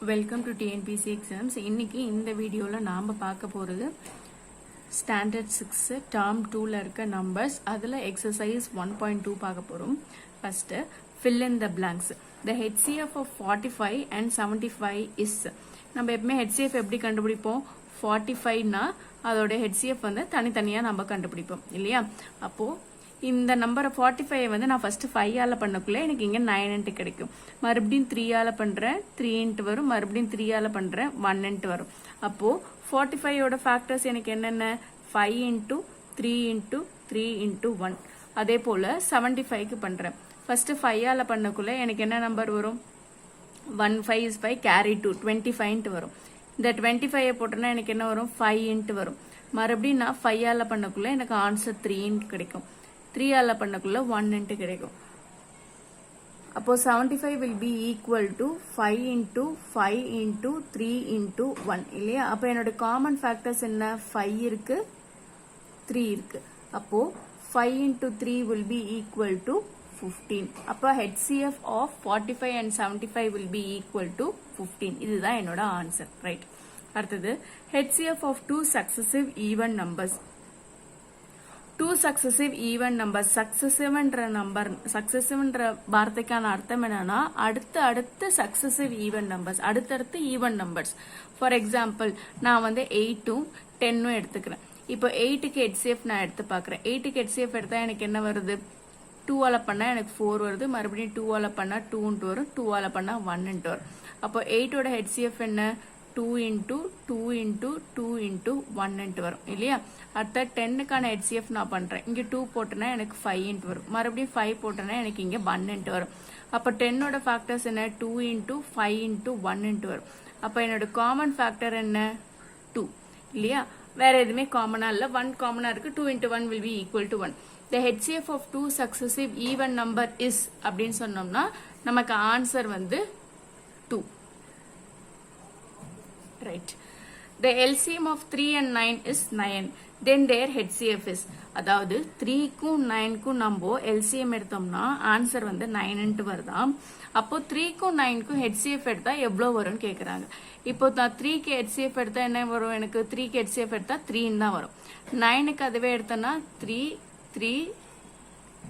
Welcome to TNPSC exams. இன்னைக்கு இந்த வீடியோவில் நாம் பார்க்க போகிறது ஸ்டாண்டர்ட் 6 டேர்ம் 2ல இருக்க நம்பர்ஸ். அதில் எக்ஸசைஸ் 1.2 பார்க்க போகிறோம். First fill in the blanks. The HCF of 45 and 75 is. நம்ம எப்பவுமே HCF எப்படி கண்டுபிடிப்போம்? 45னா அதோட HCF வந்து தனித்தனியாக நம்ம கண்டுபிடிப்போம் இல்லையா? அப்போது இந்த நம்பரை 45 வந்து நான் ஃபர்ஸ்ட் 5ஆல பண்ணக்குள்ள எனக்கு இங்கே 9 கிடைக்கும். மறுபடியும் 3ஆல பண்ணுறேன் 3 வரும். மறுபடியும் 3ஆல பண்ணுறேன் 1 வரும். அப்போது 45ஓட ஃபேக்டர்ஸ் எனக்கு என்னென்ன? 5 இன்ட்டு 3 இன்ட்டு 3 இன்ட்டு 1. அதே போல் 75க்கு பண்ணுறேன். ஃபர்ஸ்ட் 5ஆல பண்ணக்குள்ள எனக்கு என்ன நம்பர் வரும்? 1 5 is 5 carry 2 25 வரும். இந்த 25 போட்டோன்னா எனக்கு என்ன வரும்? 5 வரும். மறுபடியும் நான் 5ஆல பண்ணக்குள்ள எனக்கு ஆன்சர் 3 கிடைக்கும். 3ஆல பண்ணக்குள்ள 1 கிடைக்கும். அப்போ 75 will be equal to 5 into 5 into 3 into 1 இல்லையா? அப்போ என்னோட காமன் ஃபேக்டர்ஸ் என்ன? 5 இருக்கு 3 இருக்கு. அப்போ 5 into 3 will be equal to 15. அப்போ HCF of 45 and 75 will be equal to 15. இதுதான் என்னோட ஆன்சர். ரைட். அடுத்தது HCF of 2 successive even numbers. 2 successive even numbers. சக்சசிவ்ன்ற வார்த்தைக்கான அர்த்தம் என்னன்னா அடுத்த சக்சசிவ் ஈவன் நம்பர்ஸ், அடுத்தடுத்து ஈவன் நம்பர்ஸ். ஃபார் எக்ஸாம்பிள் நான் வந்து 8ம் 10ம் எடுத்துக்கிறேன். இப்போ 8க்கு HCF நான் எடுத்து பார்க்குறேன். 8க்கு HCF எடுத்தா எனக்கு என்ன வருது? 2ஆல பண்ணா எனக்கு 4 வருது. மறுபடியும் 2ஆல பண்ணா 2 வரும். 2ஆல பண்ணா 1 வரும். அப்போ 8ஓட HCF என்ன? 2 into 2 into 2 into 1 வரும் இல்லையா? அடுத்த 10க்கான HCF நான் பண்றேன். இங்க 2 போட்டேன்னா எனக்கு 5 வரும். மறுபடியும் 5 போட்டேன்னா எனக்கு இங்க 1 வரும். அப்ப 10ஓட ஃபேக்டர்ஸ் என்ன? 2 into 5 into 1 வரும். அப்ப என்னோட காமன் ஃபேக்டர் என்ன? 2 இல்லையா? வேற எதுவுமே காமனா இல்ல. 1 காமனா இருக்கு. 2 into 1 will be equal to 1. The HCF of 2 successive even number is அப்படின்னு சொன்னோம்னா நமக்கு ஆன்சர் வந்து 2. Right. The LCM of 3 and 9 is 9. Then their HCF is. அதாவது 3க்கும் 9க்கும் நம்ம LCM எடுத்தோம்னா ஆன்சர் வந்து 9 வருதாம். அப்போ 3க்கும் 9க்கும் HCF எடுத்தா எவ்வளோ வரும்னு கேட்குறாங்க. இப்போ நான் 3க்கு HCF எடுத்தா என்ன வரும்? எனக்கு 3க்கு HCF எடுத்தா 3 தான் வரும். 9க்கு அதுவே எடுத்தோன்னா 3 3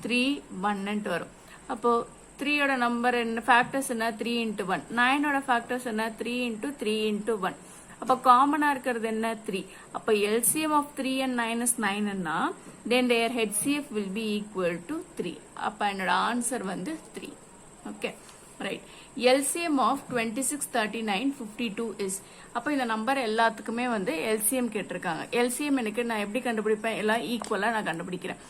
3 1 வரும். அப்போ 3ஓட நம்பர் என்ன? ஃபேக்டர்ஸ் என்ன? 3 into 1. 9ஓட ஃபேக்டர்ஸ் என்ன? 3 into 3 into 1. அப்போ காமனா இருக்கிறது என்ன? 3. அப்போ LCM of 3 and 9 is 9ன்னா then their HCF will be equal to 3. அப்போ என்னோட ஆன்சர் வந்து 3. Okay right. LCM of 26 39 52 is. அப்போ இந்த நம்பர் எல்லாத்துக்குமே வந்து LCM கேட்டிருக்காங்க. LCM எனக்கு நான் எப்படி கண்டுபிடிப்பேன்? எல்லாம் ஈக்குவலா நான் கண்டுபிடிக்கிறேன்.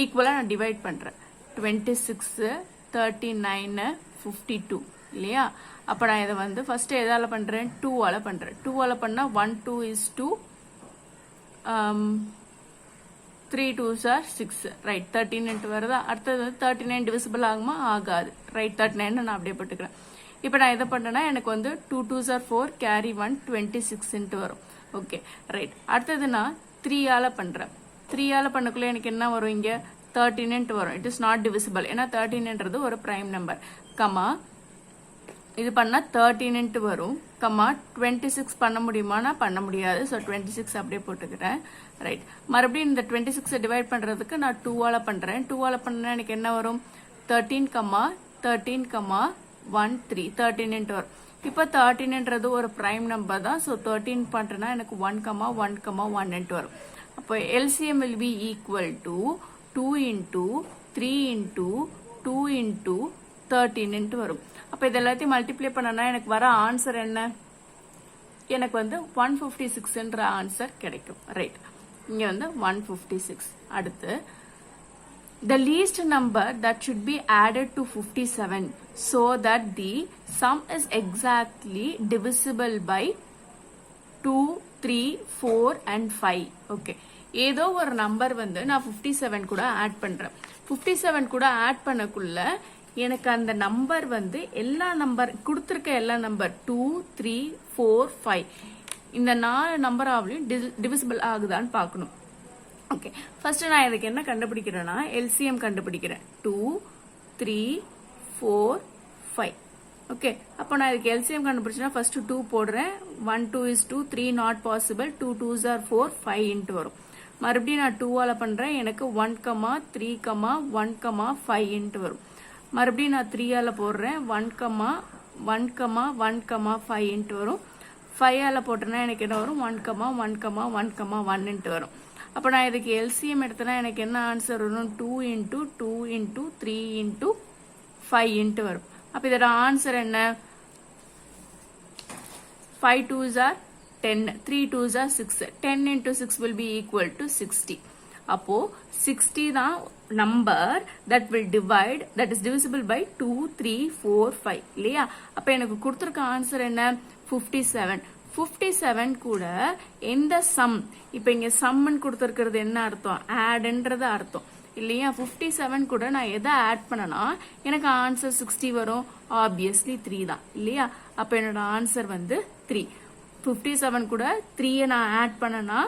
ஈக்குவலா நான் டிவைட் பண்றேன். 26 39 52 இல்லையா? அப்ப நான் இதை வந்து ஃபர்ஸ்ட் எதால பண்றேன்? 2ஆல பண்றேன். 2ஆல பண்ணா 1 2 is 2 3 2s are 6. ரைட். 13 வருதா? அடுத்தது 39 டிவிசிபிள் ஆகுமா? ஆகாது. ரைட். 39 நான் அப்படியே போட்டுக்கிறேன். இப்போ நான் எதை பண்ணேன்னா எனக்கு வந்து 2 2s are 4 கேரி 1 26 வரும். Okay right. அடுத்தது நான் 3ஆல பண்றேன். 3ஆல பண்ணக்குள்ள எனக்கு என்ன வரும்? இங்க 13 வரும். It is not divisible. ஏன்னா 13ன்றது ஒரு பிரைம் நம்பர். கமா இது பண்ணா 13 வரும். கமா 26 பண்ண முடியுமானா பண்ண முடியாது. ஸோ 26 அப்படியே போட்டுக்கிறேன். ரைட். மறுபடியும் இந்த 26 டிவைட் பண்றதுக்கு நான் 2ஆல பண்றேன். 2ஆல பண்ணா எனக்கு என்ன வரும்? 13 கமா 13 கமா 1 3 13 வரும். இப்போ 13ன்றது ஒரு பிரைம் நம்பர் தான். ஸோ 13 பண்றேன்னா எனக்கு 1 கமா 1 கமா 1 வரும். அப்போ LCM will be equal to 2 into 3 into 2 into 13 வரும். அப்போ இது எல்லாத்தையும் மல்டிப்ளை பண்ணனா எனக்கு வர ஆன்சர் என்ன? எனக்கு வந்து 156ன்ற ஆன்சர் கிடைக்கும். ரைட். இங்க வந்து 156. அடுத்து the least number that should be added to 57 so that the sum is exactly divisible by 2 3 4 and 5. Okay. ஏதோ ஒரு நம்பர் வந்து நான் 57 கூட ஆட் பண்றேன். 57 கூட ஆட் பண்ணக்குள்ள எனக்கு அந்த நம்பர் வந்து எல்லா நம்பர் கொடுத்துருக்க எல்லா நம்பர் 2 3 4 5 இந்த 4 நம்பர் ஆவலையும் டிவிசிபிள் ஆகுதான்னு பார்க்கணும். ஓகே ஃபர்ஸ்ட் நான் இதுக்கு என்ன கண்டுபிடிக்கிறேன்னா LCM கண்டுபிடிக்கிறேன். 2 3 4 5 ஓகே, அப்போ நான் இதுக்கு எல்சிஎம் கண்டுபிடிச்சா ஃபர்ஸ்ட் 2 போடுறேன். 1 2 is 2, 3 not possible, 2 2s are 4, 5 into வரும். மறுபடியும் நான் 2ஆல பண்றேன், எனக்கு 1 3 1 5 into வரும். மறுபடியும் நான் 3ஆல போடுறேன், 1 1 1 5 into வரும். 5ஆல போட்டேன்னா எனக்கு என்ன வரும், 1 1 1 1 into வரும். அப்போ நான் இதுக்கு எல்சிஎம் எடுத்தேன்னா எனக்கு என்ன ஆன்சர் வரும், 2 into 2 into 3 into 5 into வரும். அப்போ இதோட ஆன்சர் என்ன, 5 2s are 10, 3 2s are 6, 10 into 6 will be equal to 60. அப்போ 60 தான் number that will divide, that is divisible by 2 3 4 5 இல்லையா. அப்போ எனக்கு கொடுத்திருக்க ஆன்சர் என்ன, 57. 57 கூட எந்த சம், இப்போ இங்க சம்னு கொடுத்திருக்கிறது என்ன அர்த்தம், ஆட்ன்றது அர்த்தம் இல்லையா. 57 கூட நான் எதை ஆட் பண்ணனா எனக்கு ஆன்சர் 60 வரும், ஆப்வியஸ்லி 3 தான் இல்லையா. அப்ப என்னோட ஆன்சர் வந்து 3. 57 கூட 3 நான் ஆட் பண்ணனா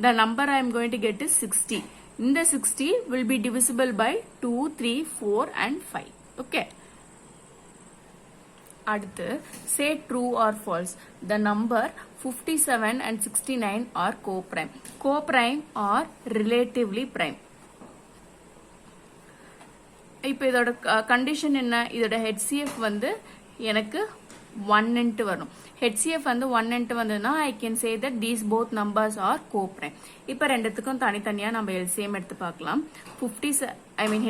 the number I am going to get is 60. இந்த 60 will be divisible by 2 3 4 and 5. okay. அடுத்து say true or false, the number 57 and 69 are co-prime. Co-prime or relatively prime. இப்போ இதோட கண்டிஷன் என்ன, இதோட HCF வந்து எனக்கு 1 into வரும். HCF வந்து 1 into வந்ததுன்னா I can say that these both numbers are co-prime. இப்போ ரெண்டுத்துக்கும் தனித்தனியா நம்ம LCM எடுத்து பார்க்கலாம்.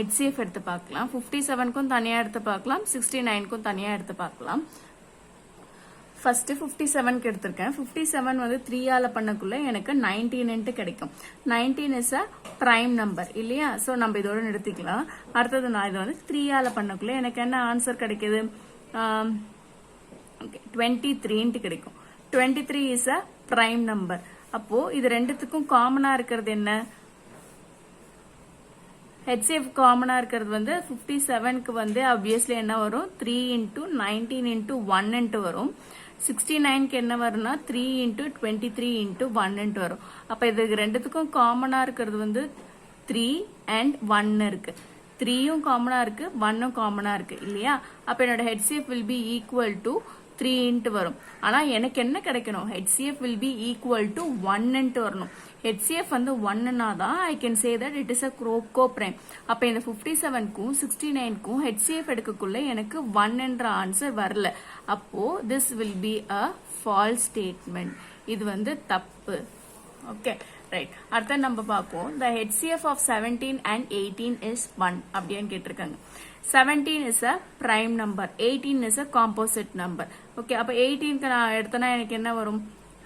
HCF எடுத்து பார்க்கலாம். 57க்கும் தனியா எடுத்து பார்க்கலாம், 69க்கும் தனியா எடுத்து பார்க்கலாம். ஃபர்ஸ்ட் 57க்கு எடுத்திருக்கேன். 57 வந்து 3ஆல பண்ணக்குள்ள எனக்கு 19 கிடைக்கும். 19 இஸ் அ பிரைம் நம்பர் இல்லையா. சோ நம்ம இதோட நிறுத்திக்கலாம். அடுத்தது நான் இதை வந்து 3ஆல பண்ணக்குள்ள எனக்கு என்ன ஆன்சர் கிடைக்குது, 23 கிடைக்கும். 23 இஸ் அ பிரைம் நம்பர். அப்போ இது ரெண்டுத்துக்கும் காமனா இருக்கிறது என்ன, HCF காமனா இருக்கிறது வந்து 57க்கு வந்து ஆப்வியஸ்லி என்ன வரும், 3 into 19 into 1 into வரும். 69க்கு என்ன வரும்னா 3 into 23 into 1 into வரும். அப்ப இது ரெண்டுத்துக்கும் காமனா இருக்கிறது வந்து 3 and 1 இருக்கு. 3யும் காமனா இருக்கு, 1ம் காமனா இருக்கு இல்லையா. அப்ப என்னோட HCF will be equal to 3 into வரும். ஆனா எனக்கு என்ன கிடைக்கணும், HCF will be equal to 1 into வரணும். HCF வந்து 1னா தான் I can say that it is a co-prime. அப்ப இந்த 57க்கும் 69க்கும் HCF எடுக்கக்குள்ள எனக்கு 1 என்ற ஆன்சர் வரல. அப்போ this will be a false statement. இது வந்து தப்பு. Okay right. அடுத்த நம்ம பார்ப்போம், the HCF of 17 and 18 is 1 அப்படின்னு கேட்டிருக்காங்க. 17 is a prime number, 18 is a composite number. Okay, அப்ப 18க்கு நான் எடுத்தனா எனக்கு என்ன வரும்,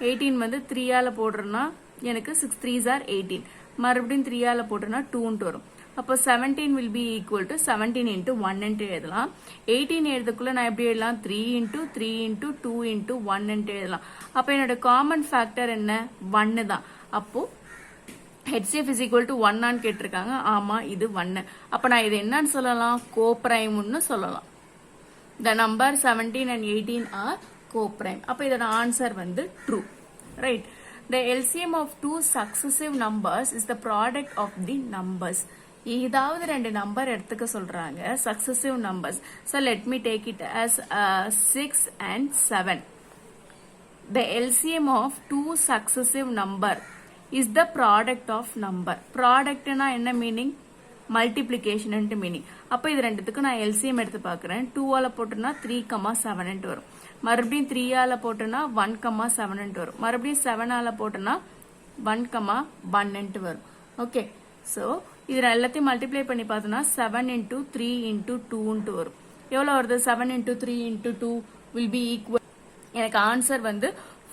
18 வந்து 3ஆல போடுறேன்னா எனக்கு 6 3s are 18, மறுபடியும் 3ஆல போட்டேன்னா 2 வரும். அப்போ 17 will be equal to 17 into 1 into எழுதலாம். 18 எழுதுக்குள்ள நான் எப்படி எழுதலாம், 3 into 3 into 2 into 1 into எழுதலாம். அப்ப என்னோட காமன் ஃபேக்டர் என்ன, 1 தான். அப்போ HCF is equal to 1 ஆன்னு கேட்டிருக்காங்க. ஆமா இது 1. அப்ப நான் இது என்னன்னு சொல்லலாம், கோப்ரைம்னு சொல்லலாம். The number 17 and 18 are co-prime. அப்ப இதோட ஆன்சர் வந்து true. Right. The LCM of two successive numbers is the product of the numbers. ஏதாவது ரெண்டு நம்பர் எடுத்துக்க சொல்றாங்க, successive numbers. So let me take it as 6 and 7. The LCM of two successive number is the product of number. Product na enna meaning, multiplication ன்ட்டு meaning. அப்ப இது ரெண்டுத்துக்கும் நான் LCM எடுத்து பார்க்கறேன். 2ஆல போட்டனா 3,7 ன்ட்டு வரும். மறுபடியும் 3ஆல போட்டனா 1,7 ன்ட்டு வரும். மறுபடியும் 7ஆல போட்டனா 1,1 ன்ட்டு வரும். ஓகே, சோ இது எல்லாத்தையும் மல்டிப்ளை பண்ணி பார்த்தனா 7 into 3 into 2 ன்ட்டு வரும். எவ்வளவு வருது, 7 into 3 into 2 will be equal, எனக்கு ஆன்சர் வந்து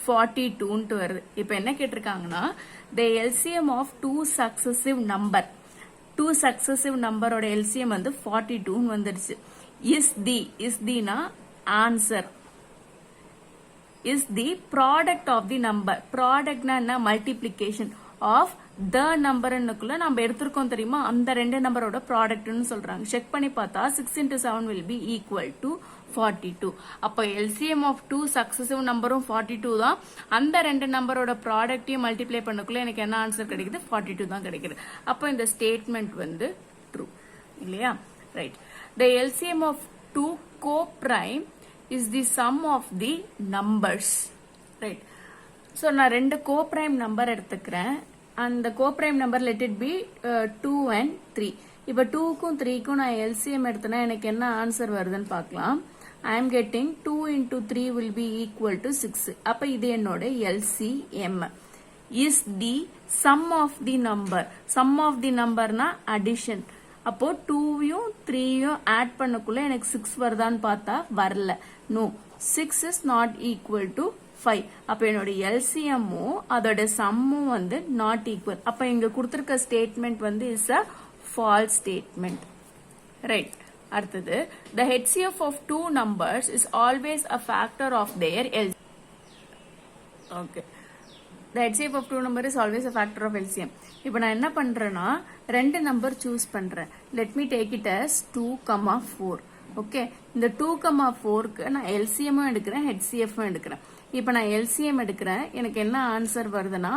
42 ன்ட்டு வருது. இப்போ என்ன கேட்டிருக்காங்கன்னா, the LCM of two successive number, two successive number ஓட LCM வந்து 42 வந்துருச்சு. is the na answer is the product of the number. Product na என்ன, multiplication of the number ன்னுக்குள்ள நம்ம எடுத்துருக்கோம் தெரியுமா, அந்த ரெண்டு நம்பரோட ப்ராடக்ட்னு சொல்றாங்க. செக் பண்ணி பார்த்தா 6 into 7 will be equal to 42. அப்ப LCM of two successive நம்பரும் 42 தான். அந்த ரெண்டு நம்பரோட ப்ராடக்டையும் மல்டிப்ளை பண்ணக்குள்ள எனக்கு என்ன ஆன்சர் கிடைக்குது, 42 தான் கிடைக்குது. அப்ப இந்த ஸ்டேட்மெண்ட் வந்து ட்ரூ இல்லையா. Right. The LCM of two co-prime is the sum of the numbers. Right. So நான் ரெண்டு கோப்ரைம் நம்பர் எடுத்துக்கிறேன். அந்த coprime number let it be 2 and 3. இப்போ 2க்கும் 3க்கும் நான் LCM எடுத்தனா எனக்கு என்ன ஆன்சர் வருதுன்னு பார்க்கலாம். I am getting 2 into 3 will be equal to 6. அப்ப இது என்னோட LCM. Is the sum of the number. Sum of the number na addition. அப்போ 2யும் 3யும் ஆட் பண்ணக்குள்ள எனக்கு 6 வருதான்னு பார்த்தா வரல. No. 6 is not equal to 5. அப்ப என்னோட LCMமும் அதோட சம்மும் வந்து not equal. அப்ப இங்க கொடுத்திருக்க ஸ்டேட்மெண்ட் வந்து is a false statement. Right. அடுத்தது the HCF of two numbers is always a factor of their LCM. Okay. The HCF of two number is always a factor of LCM. இப்போ நான் என்ன பண்றேன்னா ரெண்டு நம்பர் சூஸ் பண்றேன். Let me take it as 2,4. Okay, இந்த 2,4க்கு நான் LCM எடுக்கிறேன், HCF எடுக்கிறேன். இப்போ நான் LCM எடுக்கிறேன், எனக்கு என்ன ஆன்சர் வருதுன்னா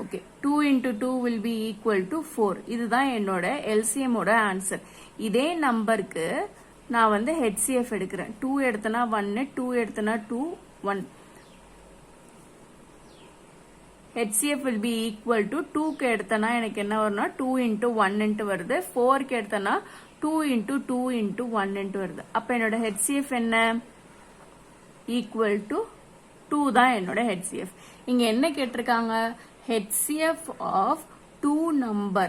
okay 2 into 2 will be equal to 4. இதுதான் என்னோட LCM ஓட ஆன்சர். இதே நம்பருக்கு நான் வந்து HCF எடுக்கிறேன். 2 எடுத்தனா 1, 2 எடுத்தனா 2, 1. HCF will be equal to 2க்கு எடுத்தனா எனக்கு என்ன வரும்னா 2 into 1 வருது. 4க்கு எடுத்தனா 2 into 2 into 1 வருது. அப்ப என்னோட HCF என்ன? equal to 2 தான் என்னோட HCF. இங்க என்ன கேட்டிருக்காங்க? HCF of 2 number.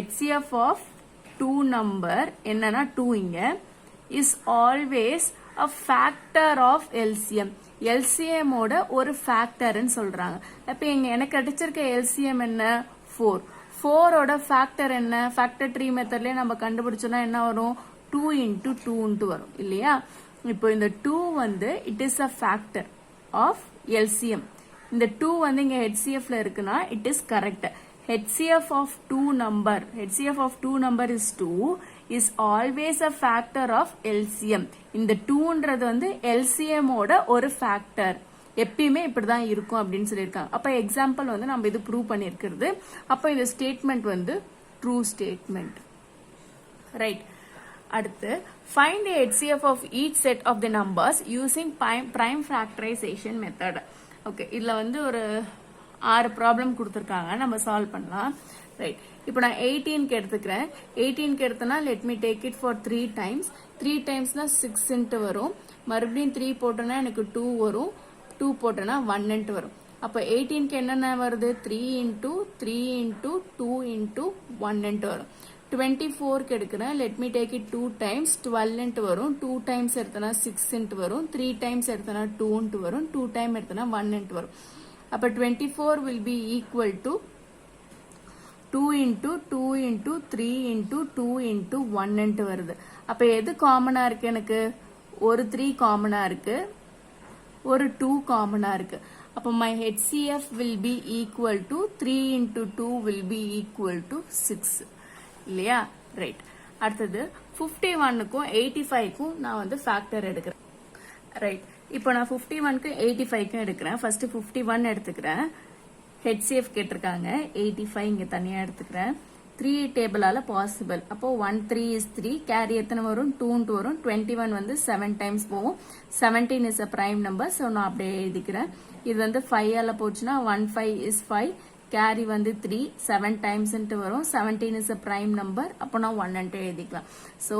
HCF of 2 number என்னன்னா 2 இங்க is always a factor of LCM. LCM ஓட ஒரு ஃபேக்டர்னு சொல்றாங்க. அப்ப இங்க எனக்கு கிடைச்சிருக்க LCM என்ன? 4. 4 ஓட ஃபேக்டர் என்ன? ஃபேக்டர் ட்ரீ மெத்தட்லயே நம்ம கண்டுபிடிச்சோம்னா என்ன வரும்? 2 into 2 வரும் இல்லையா? இப்போ இந்த 2 வந்து it is a factor of LCM. இந்த 2 வந்து இங்க HCFல இருக்குன்னா it is correct. HCF of 2 number is 2 is always a factor of LCM. இந்த 2ன்றது வந்து LCM ஓட ஒரு ஃபேக்டர். எப்பயுமே இப்படிதான் இருக்கும் அப்படின்னு சொல்லியிருக்காங்க. அப்ப எக்ஸாம்பிள் வந்து நம்ம இது ப்ரூவ் பண்ணிருக்கிறது. அப்ப இந்த ஸ்டேட்மெண்ட் வந்து ட்ரூ ஸ்டேட்மெண்ட். ரைட். அடுத்து find the HCF of each set of the numbers using prime factorization method. Okay, இதுல வந்து ஒரு 6 ப்ராப்ளம் கொடுத்துருக்காங்க, நம்ம சால்வ் பண்ணலாம். ரைட். இப்போ நான் 18க்கு எடுத்துக்கிறேன். 18க்கு எடுத்தனா let me take it for 3 times. 3 timesனா 6 வரும். மறுபடியும் 3 போட்டோன்னா எனக்கு 2 வரும். 2 போட்டோன்னா 1 வரும். அப்போ 18க்கு என்னென்ன வருது? 3 into 3 into 2 into 1 வரும். 24க்கு எடுக்கிறேன். let me take it 2 times. 12 வரும். 2 times எடுத்தனா 6 வரும். 3 times எடுத்தனா 2 வரும். 2 time எடுத்தனா 1 வரும். அப்ப 24 will be equal to 2 into 2 into 3 into 2 into 1 வருது. அப்ப எது காமனா இருக்கு? எனக்கு ஒரு 3 காமனா இருக்கு, ஒரு 2 காமனா இருக்கு. அப்ப my HCF will be equal to 3 into 2 will be equal to 6 இல்லையா? ரைட். அடுத்தது 51க்கும் 85க்கும் நான் வந்து ஃபேக்டர் எடுக்கிறேன். ரைட். இப்போ நான் 51க்கு 85க்கும் எடுக்கிறேன். ஃபர்ஸ்ட் 51 எடுத்துக்கிறேன். HCF கேட்டிருக்காங்க. 85 இங்க தனியா எடுத்துக்கிறேன். 3 டேபிளால பாசிபிள். அப்போ 1 3 is 3. கேரி எத்தனை வரும்? 2 வரும். 21 வந்து 7 டைம்ஸ் போகும். 17 is a prime number. So நான் அப்படியே எழுதிக்கிறேன். இது வந்து 5 ஆல போச்சுன்னா 1 5 is 5. கேரி வந்து 3 7 டைம்ஸ் வரும். 17 is a prime number. அப்போ நான் 1 எழுதிக்கலாம். ஸோ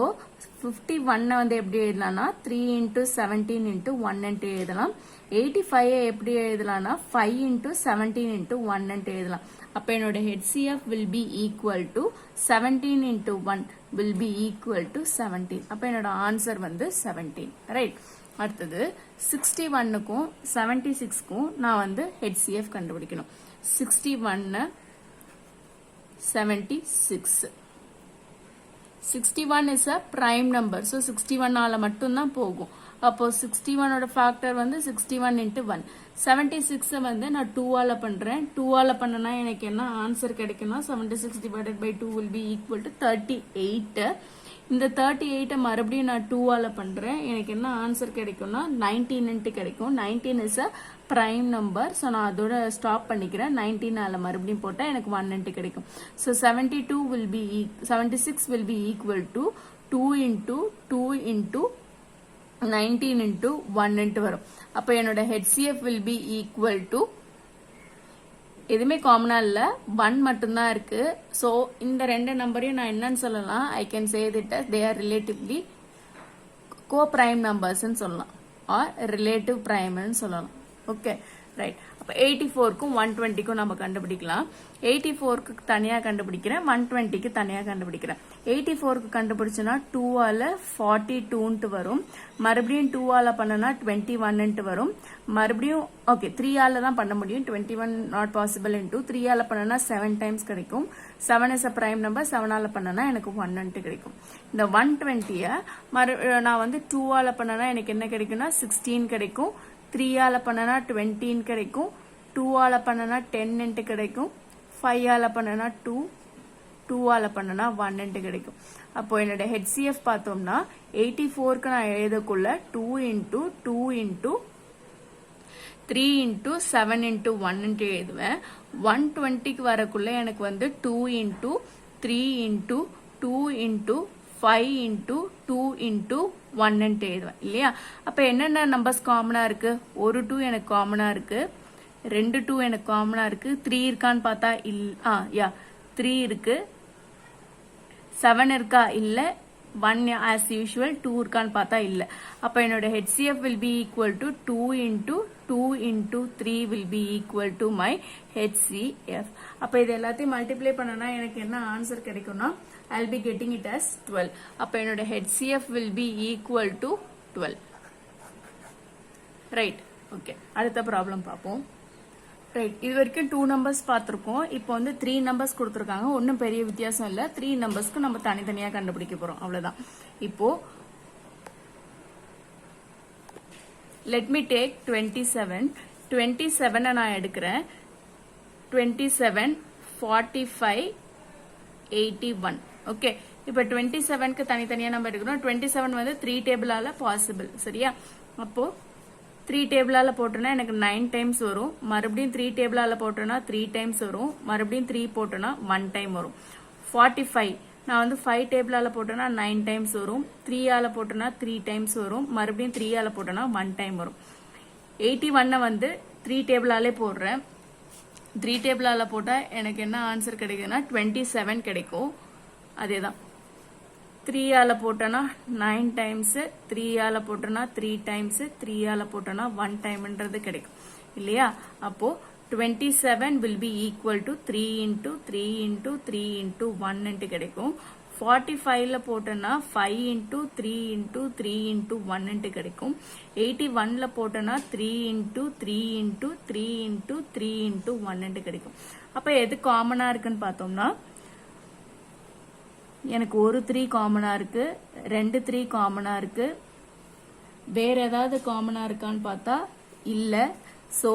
51 வந்து எப்படி எழுதலாம்னா 3 into 17 into 1 எழுதலாம். 85 எப்படி எழுதலாம்னா 5 into 17 into 1 எழுதலாம். அப்ப என்னோட HCF will be equal to 17 into 1 will be equal to 17. அப்ப என்னோட ஆன்சர் வந்து 17. ரைட். அடுத்தது 61க்கும் 76க்கும் நான் வந்து HCF கண்டுபிடிக்கணும். 61 76. 61 is a prime number. So 61 ஆல மட்டும் தான் போகும். அப்போ 61 ஓட ஃபேக்டர் வந்து 61 into 1. 76 வந்து நான் 2 ஆல பண்றேன். 2 ஆல பண்ணனா எனக்கு என்ன ஆன்சர் கிடைக்கும்னா 76 divided by 2 will be equal to 38. இந்த 38 மறுபடியும் நான் 2 ஆல பண்றேன். எனக்கு என்ன ஆன்சர் கிடைக்கும்னா 19 கிடைக்கும். 19 is a prime number. So நான் அதோட ஸ்டாப் பண்ணிக்கிறேன். 19 ஆல மறுபடியும் போட்டா எனக்கு 1 கிடைக்கும். So 76 will be equal to 2 into 2 into 19 into 1 வரும். அப்ப என்னோட HCF will be equal to எதுவுமே காமனா இல்ல 1 மட்டும்தான் இருக்கு. சோ இந்த ரெண்டு நம்பரையும் நான் என்னன்னு சொல்லலாம், I can say that they are relatively co-prime numbers ன்னு சொல்லலாம் or relative prime ன்னு சொல்லலாம். Okay right. அப்ப 84க்கும் 120க்கும் நம்ம கண்டுபிடிக்கலாம். 84க்கு தனியா கண்டுபிடிக்கிறேன், 120க்கு தனியா கண்டுபிடிக்கிறேன். 84க்கு கண்டுபிடிச்சனா 2 ஆல 42 வரும். மறுபடியும் 2 ஆல பண்ணனா 21 வரும். மறுபடியும் ஓகே 3 ஆல தான் பண்ண முடியும். 21 not possible into 3 ஆல பண்ணனா 7 times கிடைக்கும். 7 is a prime number. 7 ஆல பண்ணனா எனக்கு 1 கிடைக்கும். இந்த 120 நான் வந்து 2 ஆல பண்ணனா எனக்கு என்ன கிடைக்கும்னா 16 கிடைக்கும். 3 ஆல பண்ணனா 20 கிடைக்கும். 2 ஆல பண்ணனா 10 கிடைக்கும். 5 ஆல பண்ணனா 2 ஆல பண்ணனா 1 கிடைக்கும். அப்போ என்னோட HCF பார்த்தோம்னா 84க்கு நான் எழுதக்குள்ள 2 into 2 into 3 into 7 into 1 எழுதுவேன். 120க்கு வரக்குள்ள எனக்கு வந்து 2 into 3 into 2 into 5 into 2 into 1 எழுதுவேன் இல்லையா? அப்ப என்னென்ன நம்பர்ஸ் காமனா இருக்கு? ஒரு 2 எனக்கு காமனா இருக்கு, 2 2 எனக்கு காமனா இருக்கு, 3 இருக்கான்னு பார்த்தா இல்ல, 3 இருக்கு, 7 இருக்கா இல்ல, 1 as usual, 2 இருக்கான்னு பார்த்தா இல்ல. அப்ப என்னோட HCF will be equal to 2 into 2 into 3 will be equal to my HCF. அப்ப இது எல்லாத்தையும் மல்டிப்ளை பண்ணனா எனக்கு என்ன ஆன்சர் கிடைக்கும்னா I'll be getting it as 12. அப்ப என்னோட HCF will be equal to 12. Right. Okay அடுத்த ப்ராப்ளம் பார்ப்போம். ரைட், இது வரைக்கும் 2 நம்பர்ஸ் பார்த்திருக்கோம். இப்போ வந்து 3 நம்பர்ஸ் கொடுத்துருக்காங்க. ஒன்றும் பெரிய வித்தியாசம் இல்லை. 3 நம்பர்ஸ்க்கு நம்ம தனித்தனியா கண்டுபிடிக்க போறோம், அவ்வளவுதான். இப்போ let me take 27. 27 நான் எடுக்கிறேன். 27 45 81. ஓகே, இப்போ 27க்கு தனித்தனியா நம்ம எடுக்கிறோம். 27 வந்து 3 டேபிளால பாசிபிள், சரியா? அப்போ 3 டேபிளால போட்டோம்னா எனக்கு 9 டைம்ஸ் வரும். மறுபடியும் 3 டேபிளால போட்டோம்னா 3 டைம்ஸ் வரும். மறுபடியும் 3 போட்டோம்னா 1 டைம் வரும். 45 நான் வந்து 5 டேபிளால போட்டோம்னா 9 டைம்ஸ் வரும். 3 ஆல போட்டோம்னா 3 டைம்ஸ் வரும். மறுபடியும் 3 ஆல போட்டோம்னா 1 டைம் வரும். 81 வந்து 3 டேபிளாலே போடுறேன். 3 டேபிளால போட்டா எனக்கு என்ன ஆன்சர் கிடைக்குதுன்னா 27 கிடைக்கும். அதேதான் 3 ஆல போட்டோம்னா 9 டைம்ஸ், 3 ஆல போட்டோம்னா 3 டைம்ஸ், 3 ஆல போட்டோம்னா 1 டைம்ன்றது கிடைக்கும் இல்லையா? அப்போ 27 will be equal to 3 into 3 into 3 into 1 கிடைக்கும். 45ல போட்டோம்னா 5 into 3 into 3 into 1 கிடைக்கும். 81ல போட்டோம்னா 3 into 3 into 3 into 3 into 1 கிடைக்கும். அப்ப எது காமனா இருக்குன்னு பார்த்தோம்னா எனக்கு ஒரு 3 காமனா இருக்கு, 2 3 காமனா இருக்கு. வேற ஏதாவது காமனா இருக்கான்னு பார்த்தா இல்ல. So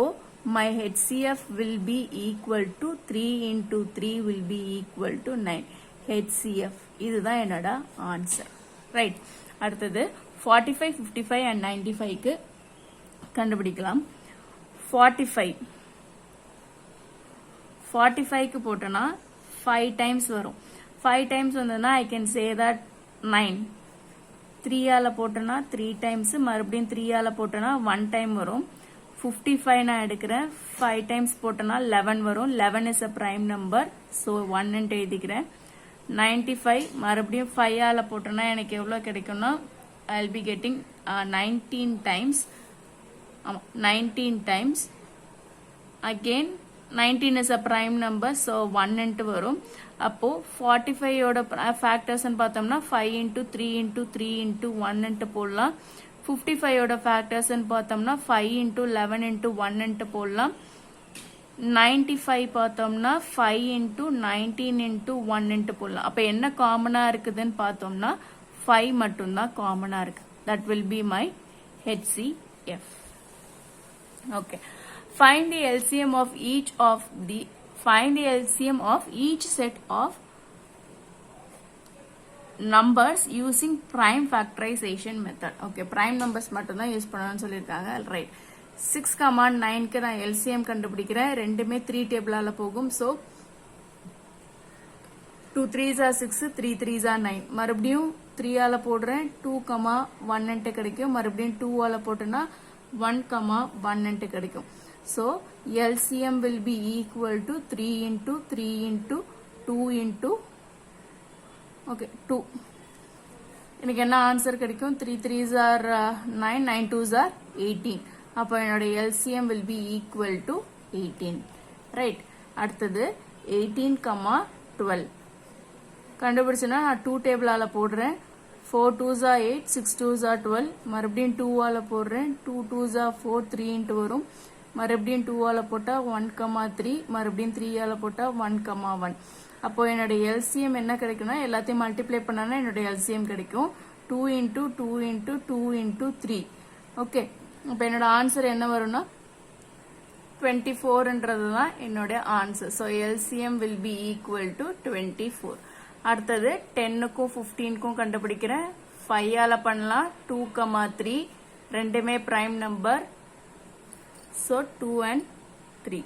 my HCF will be equal to 3 into 3 will be equal to 9. HCF இதுதான் என்னோட ஆன்சர். ரைட். அடுத்தது 45 55 and 95க்கு கண்டுபிடிக்கலாம். 45க்கு போட்டோம்னா 5 டைம்ஸ் வரும். 5 டைம்ஸ் வந்ததுன்னா I can say that 9. 3 ஆல போட்டோம்னா 3 டைம்ஸ், மறுபடியும் 3 ஆல போட்டோம்னா 1 டைம் வரும். 55 நான் எடுக்கிறேன். 5 டைம்ஸ் போட்டோம்னா 11 வரும். 11 is a prime number, so 1 எழுதிக்கிறேன். 95 மறுபடியும் 5 ஆல போட்டோம்னா எனக்கு எவ்வளவு கிடைக்கும்னா I'll be getting 19 times. 19 times. Again 19 is a prime number, so 1 வரும். அப்போ 45 ஓட ஃபேக்டர்ஸ் பார்த்தோம்னா 5 into 3 into 3 into 1 போடலாம். 55 ஓட ஃபேக்டர்ஸ் பார்த்தோம்னா 5 into 11 into 1 போடலாம். 95 பார்த்தோம்னா 5 into 19 into 1 போடலாம். அப்ப என்ன காமனா இருக்குதுன்னு பார்த்தோம்னா 5 மட்டும்தான் காமனா இருக்கு. That will be my HCF. Okay. Find the LCM of each set of numbers using prime factorization method. Okay, prime numbers மட்டும் தான் யூஸ் பண்ணணும்னு சொல்லிருக்காங்க. ரைட். 6, 9க்கு நான் LCM கண்டுபிடிக்கிறேன். ரெண்டுமே 3 டேபிளால போகும். So 2 3s are 6, 3 3s are 9. மறுபடியும் 3 ஆல போடுறேன் 2, 1 கிடைக்கும். மறுபடியும் 2 ஆல போட்டேன்னா 1, 1 கிடைக்கும். So LCM will be equal to 3 into 3 into 2 into okay 2. எனக்கு என்ன ஆன்சர் கிடைக்கும்? 3 3s are 9, 9 2s are 18. அப்போ என்னோட LCM will be equal to 18. Right. அடுத்தது 18, 12 கண்டுபிடிச்சேன்னா நான் 2 டேபிளால போடுறேன். 4 2s are 8, 6 2s are 12. மறுபடியும் 2 ஆல போடுறேன். 2 2s are 4, 3 into வரும். மறுபடியும் 2 ஆல போட்டா 1, 3. மறுபடியும் 3 ஆல போட்டா 1, 1. அப்போ என்னோட LCM என்ன கிடைக்கும்னா எல்லாத்தையும் மல்டிப்ளை பண்ணனா என்னோட LCM கிடைக்கும் 2 into 2 into 2 into 3. ஓகே. அப்போ என்னோட ஆன்சர் என்ன வரும்னா 24ன்றது தான் என்னோட answer. So LCM will be equal to 24. அடுத்தது 10க்கும் 15க்கும் கண்டுபிடிக்கிறேன். 5 ஆல பண்ணலாம். 2, 3 ரெண்டுமே பிரைம் நம்பர். So 2 and 3.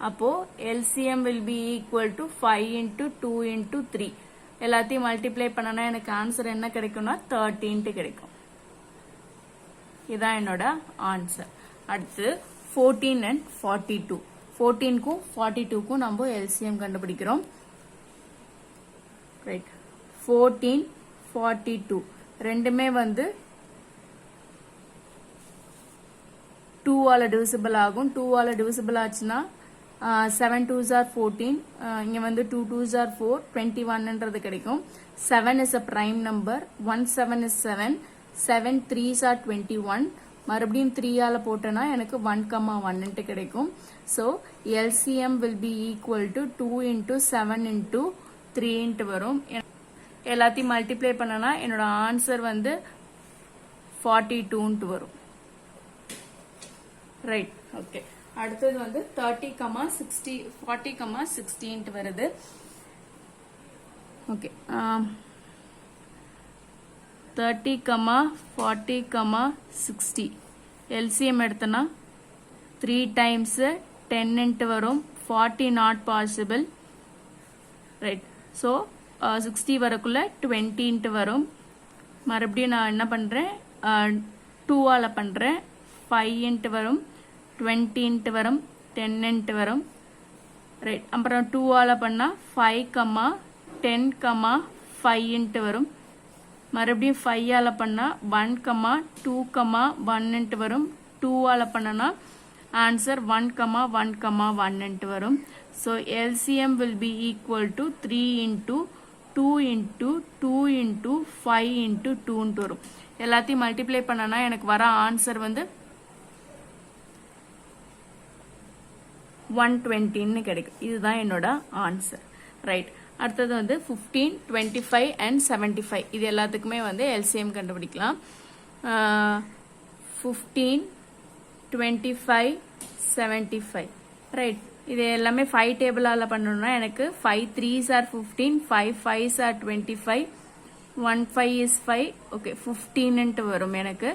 அப்போ LCM will be equal to 5 into 2 into 3. எல்லாத்தையும் மல்டிப்ளை பண்ணனா எனக்கு ஆன்சர் என்ன கிடைக்கும்னா 13 கிடைக்கும். இதான் என்னோட ஆன்சர். அடுத்து 14 and 42. 14க்கும் 42க்கும் நம்ம LCM கண்டுபிடிக்கிறோம். ரைட். 14, 42 ரெண்டுமே வந்து 2 ஆல டிவிசிபிள் ஆகும். 2 ஆல டிவிசிபிள் ஆச்சுன்னா 7 2s are 14. இங்க வந்து 2 2s are 4, 21ன்றது கிடைக்கும். 7 is a prime number. 1 7 is 7. 7 3s are 21. மறுபடியும் 3 ஆல போட்டேன்னா எனக்கு 1, 1 கிடைக்கும். So LCM will be equal to 2 into 7 into 3 வரும். எல்லாத்தையும் மல்டிப்ளை பண்ணனா என்னோட ஆன்சர் வந்து 42 வரும். ரைட். ஓகே. அடுத்தது வந்து 30, 60 40, 60 வருது. ஓகே. 30, 40, 60 LCM எடுத்தனா 3 times 10 வரும். 40 not possible. ரைட். ஸோ 60 வரக்குள்ள 20 வரும். மறுபடியும் நான் என்ன பண்றேன் 2 ஆல பண்றேன். 5 வரும். 20 வரும். 10 வரும். ரைட். அப்புறம் 2 ஆல பண்ணா 5, 10, 5 வரும். மறுபடியும் 5 ஆல பண்ணா 1, 2, 1 வரும். 2 ஆல பண்ணனா ஆன்சர் 1, 1, 1 வரும். So LCM will be equal to 3 into 2 into 2 into 5 into 2 வரும். எல்லாத்தையும் மல்டிப்ளை பண்ணனா எனக்கு வர ஆன்சர் வந்து 120 கிடைக்கும். இதுதான் என்னோட ஆன்சர். ரைட். அடுத்தது வந்து 15, 25 and 75 இது எல்லாத்துக்குமே வந்து LCM கண்டுபிடிக்கலாம். 15, 25, 75. ரைட். இது எல்லாமே 5 டேபிளால பண்ணணும்னா எனக்கு 5 3s are 15, 5 5s are 25, 1 5 is 5. Okay. 15 வரும் எனக்கு.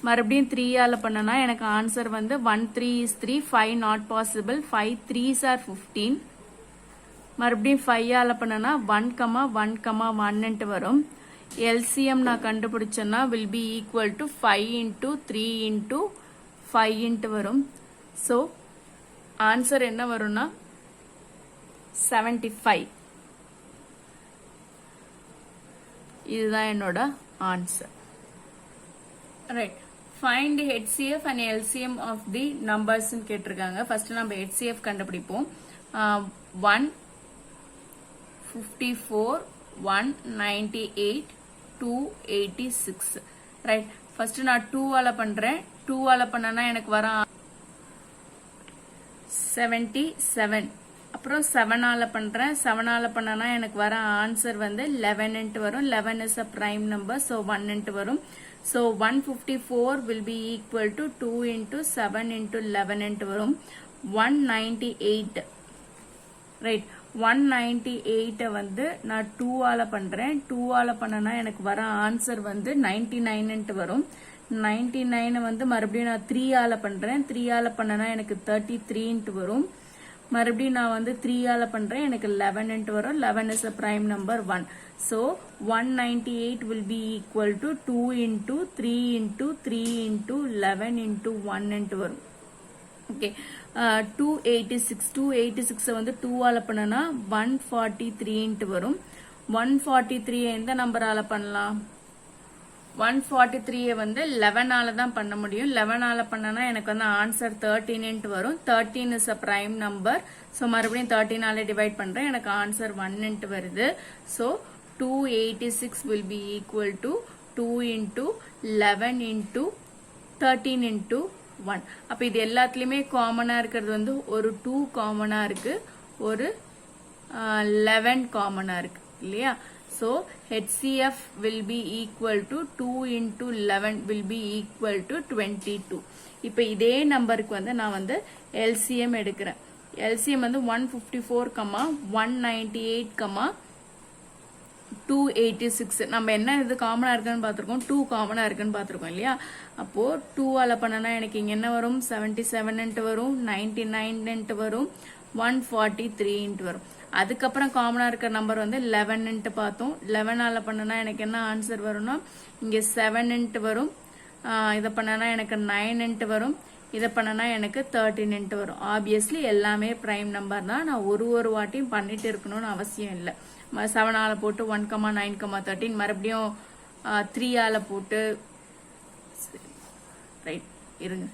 மறுபடியும் 3 ஆல பண்ணனா எனக்கு ஆன்சர் வந்து 1 3 is 3, 5 not possible. 5 3s are 15. மறுபடியும் 5 ஆல பண்ணனா 1, 1, 1 வரும். LCM நான் கண்டுபிடிச்சேன்னா will be equal to 5 into 3 into 5 வரும். ஸோ ஆன்சர் என்ன வரும்னா 75. இதுதான் என்னோட answer. Right. Find HCF and LCM of the numbers கேட்டிருக்காங்க. ஃபர்ஸ்ட் நம்ம HCF கண்டுபிடிப்போம். 1 54, 198, 286. ரைட். ஃபர்ஸ்ட் நான் 2 ஆல பண்றேன். 2 ஆல பண்ணனா எனக்கு வர 77. அப்புறம் 7 ஆல பண்றேன். 7 ஆல பண்ணனா எனக்கு வர ஆன்சர் வந்து 11 வரும். 11 is a prime number. So 1 வரும். So 154 will be equal to 2 into 7 into 11 வரும். 198. ரைட். 198 வந்து நான் 2 ஆல பண்றேன். 2 ஆல பண்ணனா எனக்கு வர ஆன்சர் வந்து 99 வரும். 99 வந்து மறுபடியும் நான் 3 ஆல பண்றேன். 3 ஆல பண்ணனா எனக்கு 33 வரும். மறுபடியும் நான் வந்து 3 ஆல பண்றேன். எனக்கு 11 வரும். 11 is a prime number 1. So 198 will be equal to 2 into 3 into 3 into 11 into 1 into வரும். Okay. 286 வந்து 2 ஆல பண்ணனா 143 into வரும். 143 எந்த நம்பரால பண்ணலாம்? 143 வந்து 11 ஆல தான் பண்ண முடியும். 11 ஆல பண்ணனா எனக்கு வந்து ஆன்சர் 13 into வரும். 13 is a prime number. So மறுபடியும் 13 ஆல டிவைட் பண்றேன். எனக்கு ஆன்சர் 1 into வருது. So 286 will be equal to 2 into 11 into 13 into 1. அப்ப இது எல்லாத்துலயுமே காமனா இருக்கிறது வந்து ஒரு 2 காமனா இருக்கு, ஒரு 11 காமனா இருக்கு இல்லையா? So HCF will be equal to 2 into 11 will be equal to 22. இப்ப இதே நம்பருக்கு வந்து நான் வந்து LCM எடுக்கிறேன். LCM வந்து 154, 198, 286. நம்ம என்ன இது காமனா இருக்குன்னு பார்த்திருக்கோம், 2 காமனா இருக்குன்னு பார்த்திருக்கோம் இல்லையா? அப்போ 2 ஆல பண்ணனா எனக்கு இங்க என்ன வரும்? 77 into வரும், 99 into வரும், 143 into வரும். அதுக்கப்புறம் காமனா இருக்கிற நம்பர் வந்து 11 into பார்த்தோம். 11 ஆல பண்ணனா எனக்கு என்ன ஆன்சர் வரும்னா இங்க 7 into வரும், இத பண்ணனா எனக்கு 9 into வரும், இத பண்ணனா எனக்கு 13 into வரும். ஆப்வியஸ்லி எல்லாமே பிரைம் நம்பர் தான். நான் ஒரு வாட்டியும் பண்ணிட்டு இருக்கணும்னு அவசியம் இல்லை. 7 ஆல போட்டு 1, 9, 13 மறுபடியும் 3 ஆல போட்டு ரைட் இருங்க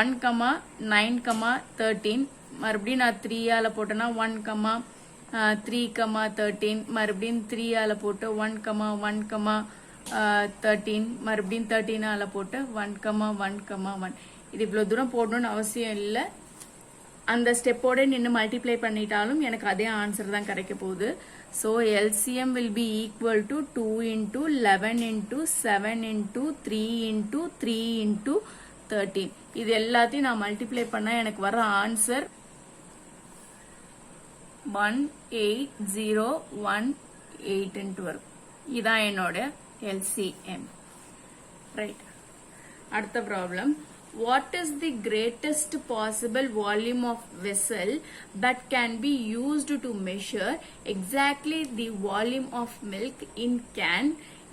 1, 9, 13 மறுபடியும் நான் 3 ஆல போட்டேன்னா 1, 3, 13 மறுபடியும் 3 ஆல போட்டு 1, 1, 13 மறுபடியும் 13 ஆல போட்டு 1, 1, 1. இது இவ்வளவு தூரம் போடணும்னு அவசியம் இல்லை. அந்த ஸ்டெப்போட நின்று மல்டிப்ளை பண்ணிட்டாலும் எனக்கு அதே ஆன்சர் தான் கிடைக்க போகுது. So LCM will be equal to 2 into 11 into 7 into 3 into 3 into 13. இது எல்லாத்தையும் நான் மல்டிப்ளை பண்ணா எனக்கு வர ஆன்சர் 18018 into வரும். இதான் என்னோட LCM. ரைட். அடுத்த problem. What is the greatest possible volume of vessel that can be used to measure exactly the volume of milk in can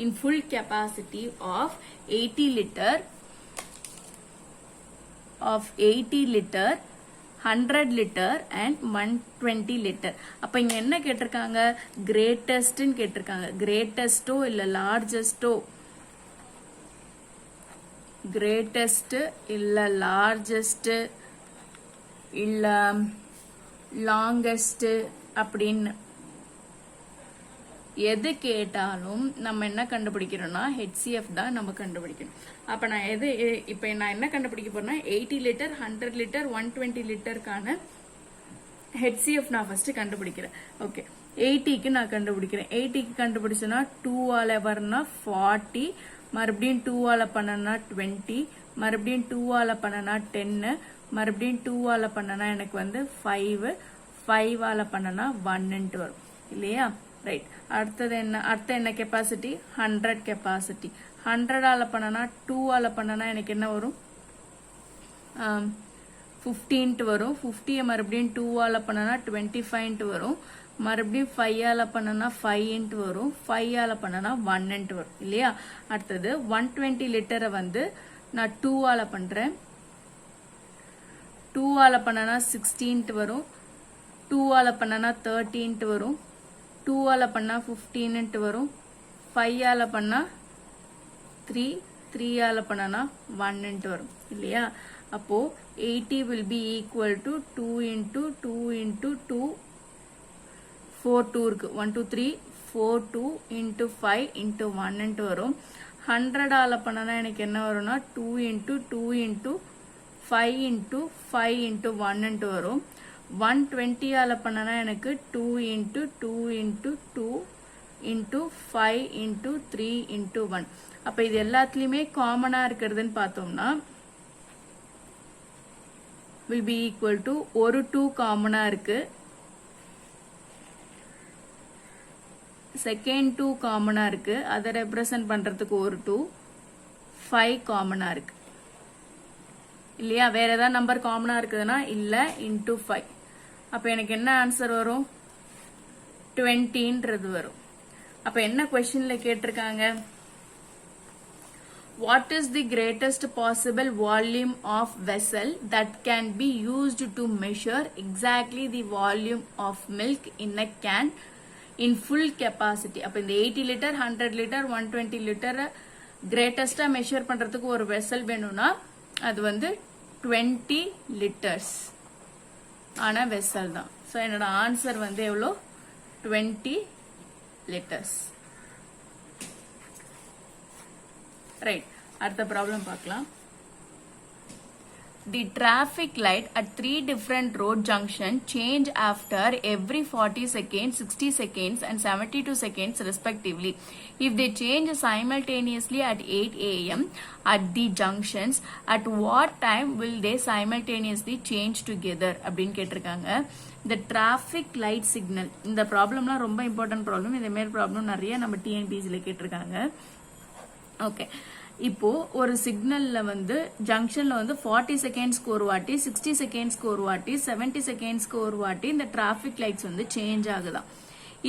in full capacity of 80 liter, 100 liter and 120 liter. அப்ப இங்க என்ன கேட்டிருக்காங்க? greatest ன்னு கேட்டிருக்காங்க. greatestோ இல்ல largestோ, greatest இல்ல largest இல்ல longest அப்படின்னு எது கேட்டாலும் நம்ம என்ன கண்டுபிடிக்கிறோம்னா HCF தான் நம்ம கண்டுபிடிக்கணும். அப்ப நான் இப்ப நான் என்ன கண்டுபிடிக்க போறேன்னா 80 லிட்டர், 100 லிட்டர், 120 லிட்டருக்கான HCF நான் ஃபர்ஸ்ட் கண்டுபிடிக்கிறேன். ஓகே, 80க்கு நான் கண்டுபிடிக்கிறேன். 80க்கு கண்டுபிடிச்சேன்னா 2 ஆல வரனா 40, மறுபடியும் 2 ஆல பண்ணனா 20, மறுபடியும் 2 ஆல பண்ணனா 10, மறுபடியும் 2 ஆல பண்ணனா எனக்கு வந்து 5, 5 ஆல பண்ணனா 1 வரும் இல்லையா? ரைட். அடுத்தது என்ன கெப்பாசிட்டி? 100 கெப்பாசிட்டி. 100 ஆல பண்ணனா 2 ஆல பண்ணனா எனக்கு என்ன வரும்? 15 வரும். 50 மறுபடியும் 2 ஆல பண்ணனா 25 வரும். மறுபடியும் 5 ஆல பண்ணனா 5 வரும். 5 ஆல பண்ணனா 1 வரும் இல்லையா? அடுத்தது 120 லிட்டரை வந்து நான் 2 ஆல பண்றேன். 2 ஆல பண்ணனா 16 வரும். 2 ஆல பண்ணனா 13 வரும். 2 ஆல பண்ணா 15 வரும். 5 ஆல பண்ணா 3, 3 ஆல பண்ணனா 1 வரும் இல்லையா? அப்போ 80 will be equal to 2 into 2 into 2, 4 2 இருக்கு. 1 2 3 4 2 into 5 into 1 வரும். 100 ஆல பண்ணனா எனக்கு என்ன வரும்னா 2 into 2 into 5 into 5 into 1 வரும். 120 ஆல பண்ணனா எனக்கு 2 into 2 into 2 into 5 into 3 into 1. அப்ப இது எல்லாத்துலயுமே காமனா இருக்கிறதுன்னு பார்த்தோம்னா will be equal to ஒரு 2 காமனா இருக்கு, செகண்ட் 2 காமனா இருக்கு, அதை ரெப்ரசன்ட் பண்றதுக்கு ஒரு 2, 5 காமனா இருக்கு இல்லையா? வேற ஏதாவது நம்பர் காமனா இருக்குதுன்னா இல்ல, into 5. அப்ப எனக்கு என்ன ஆன்சர் வரும்? 20ன்றது வரும். அப்ப என்ன क्वेश्चनல கேட்டிருக்காங்க? What is the greatest possible volume of vessel that can be used to measure exactly the volume of milk in a can in full capacity? அப்ப இந்த 80 லிட்டர் 100 லிட்டர் 120 லிட்டர் கிரேட்டஸ்டா மெஷர் பண்றதுக்கு ஒரு வெசல் வேணும்னா அது வந்து 20 லிட்டர்ஸ் ஆன vessel தான். So என்னோட ஆன்சர் வந்து எவ்வளோ? 20 லிட்டர்ஸ். ரைட், அடுத்த ப்ராப்ளம் பார்க்கலாம். The traffic light at 3 different road junctions change after every 40 seconds, 60 seconds and 72 seconds respectively. If they change simultaneously at 8 a.m. at the junctions, at what time will they simultaneously change together? அப்படின்னு கேட்டிருக்காங்க. The traffic light signal, இந்த ப்ராப்ளம்லாம் ரொம்ப important problem. இதே மாதிரி problem நிறைய நம்ம டிஎன்பிஎஸ்சில கேட்டிருக்காங்க. ஓகே, இப்போ ஒரு சிக்னல்ல வந்து ஜங்ஷன்ல வந்து 40 செகண்ட்ஸ்க்கு ஒரு வாட்டி, 60 செகண்ட்ஸ்க்கு ஒரு வாட்டி, 70 செகண்ட்ஸ்க்கு ஒரு வாட்டி இந்த டிராபிக் லைட்ஸ் வந்து சேஞ்ச் ஆகுதான்.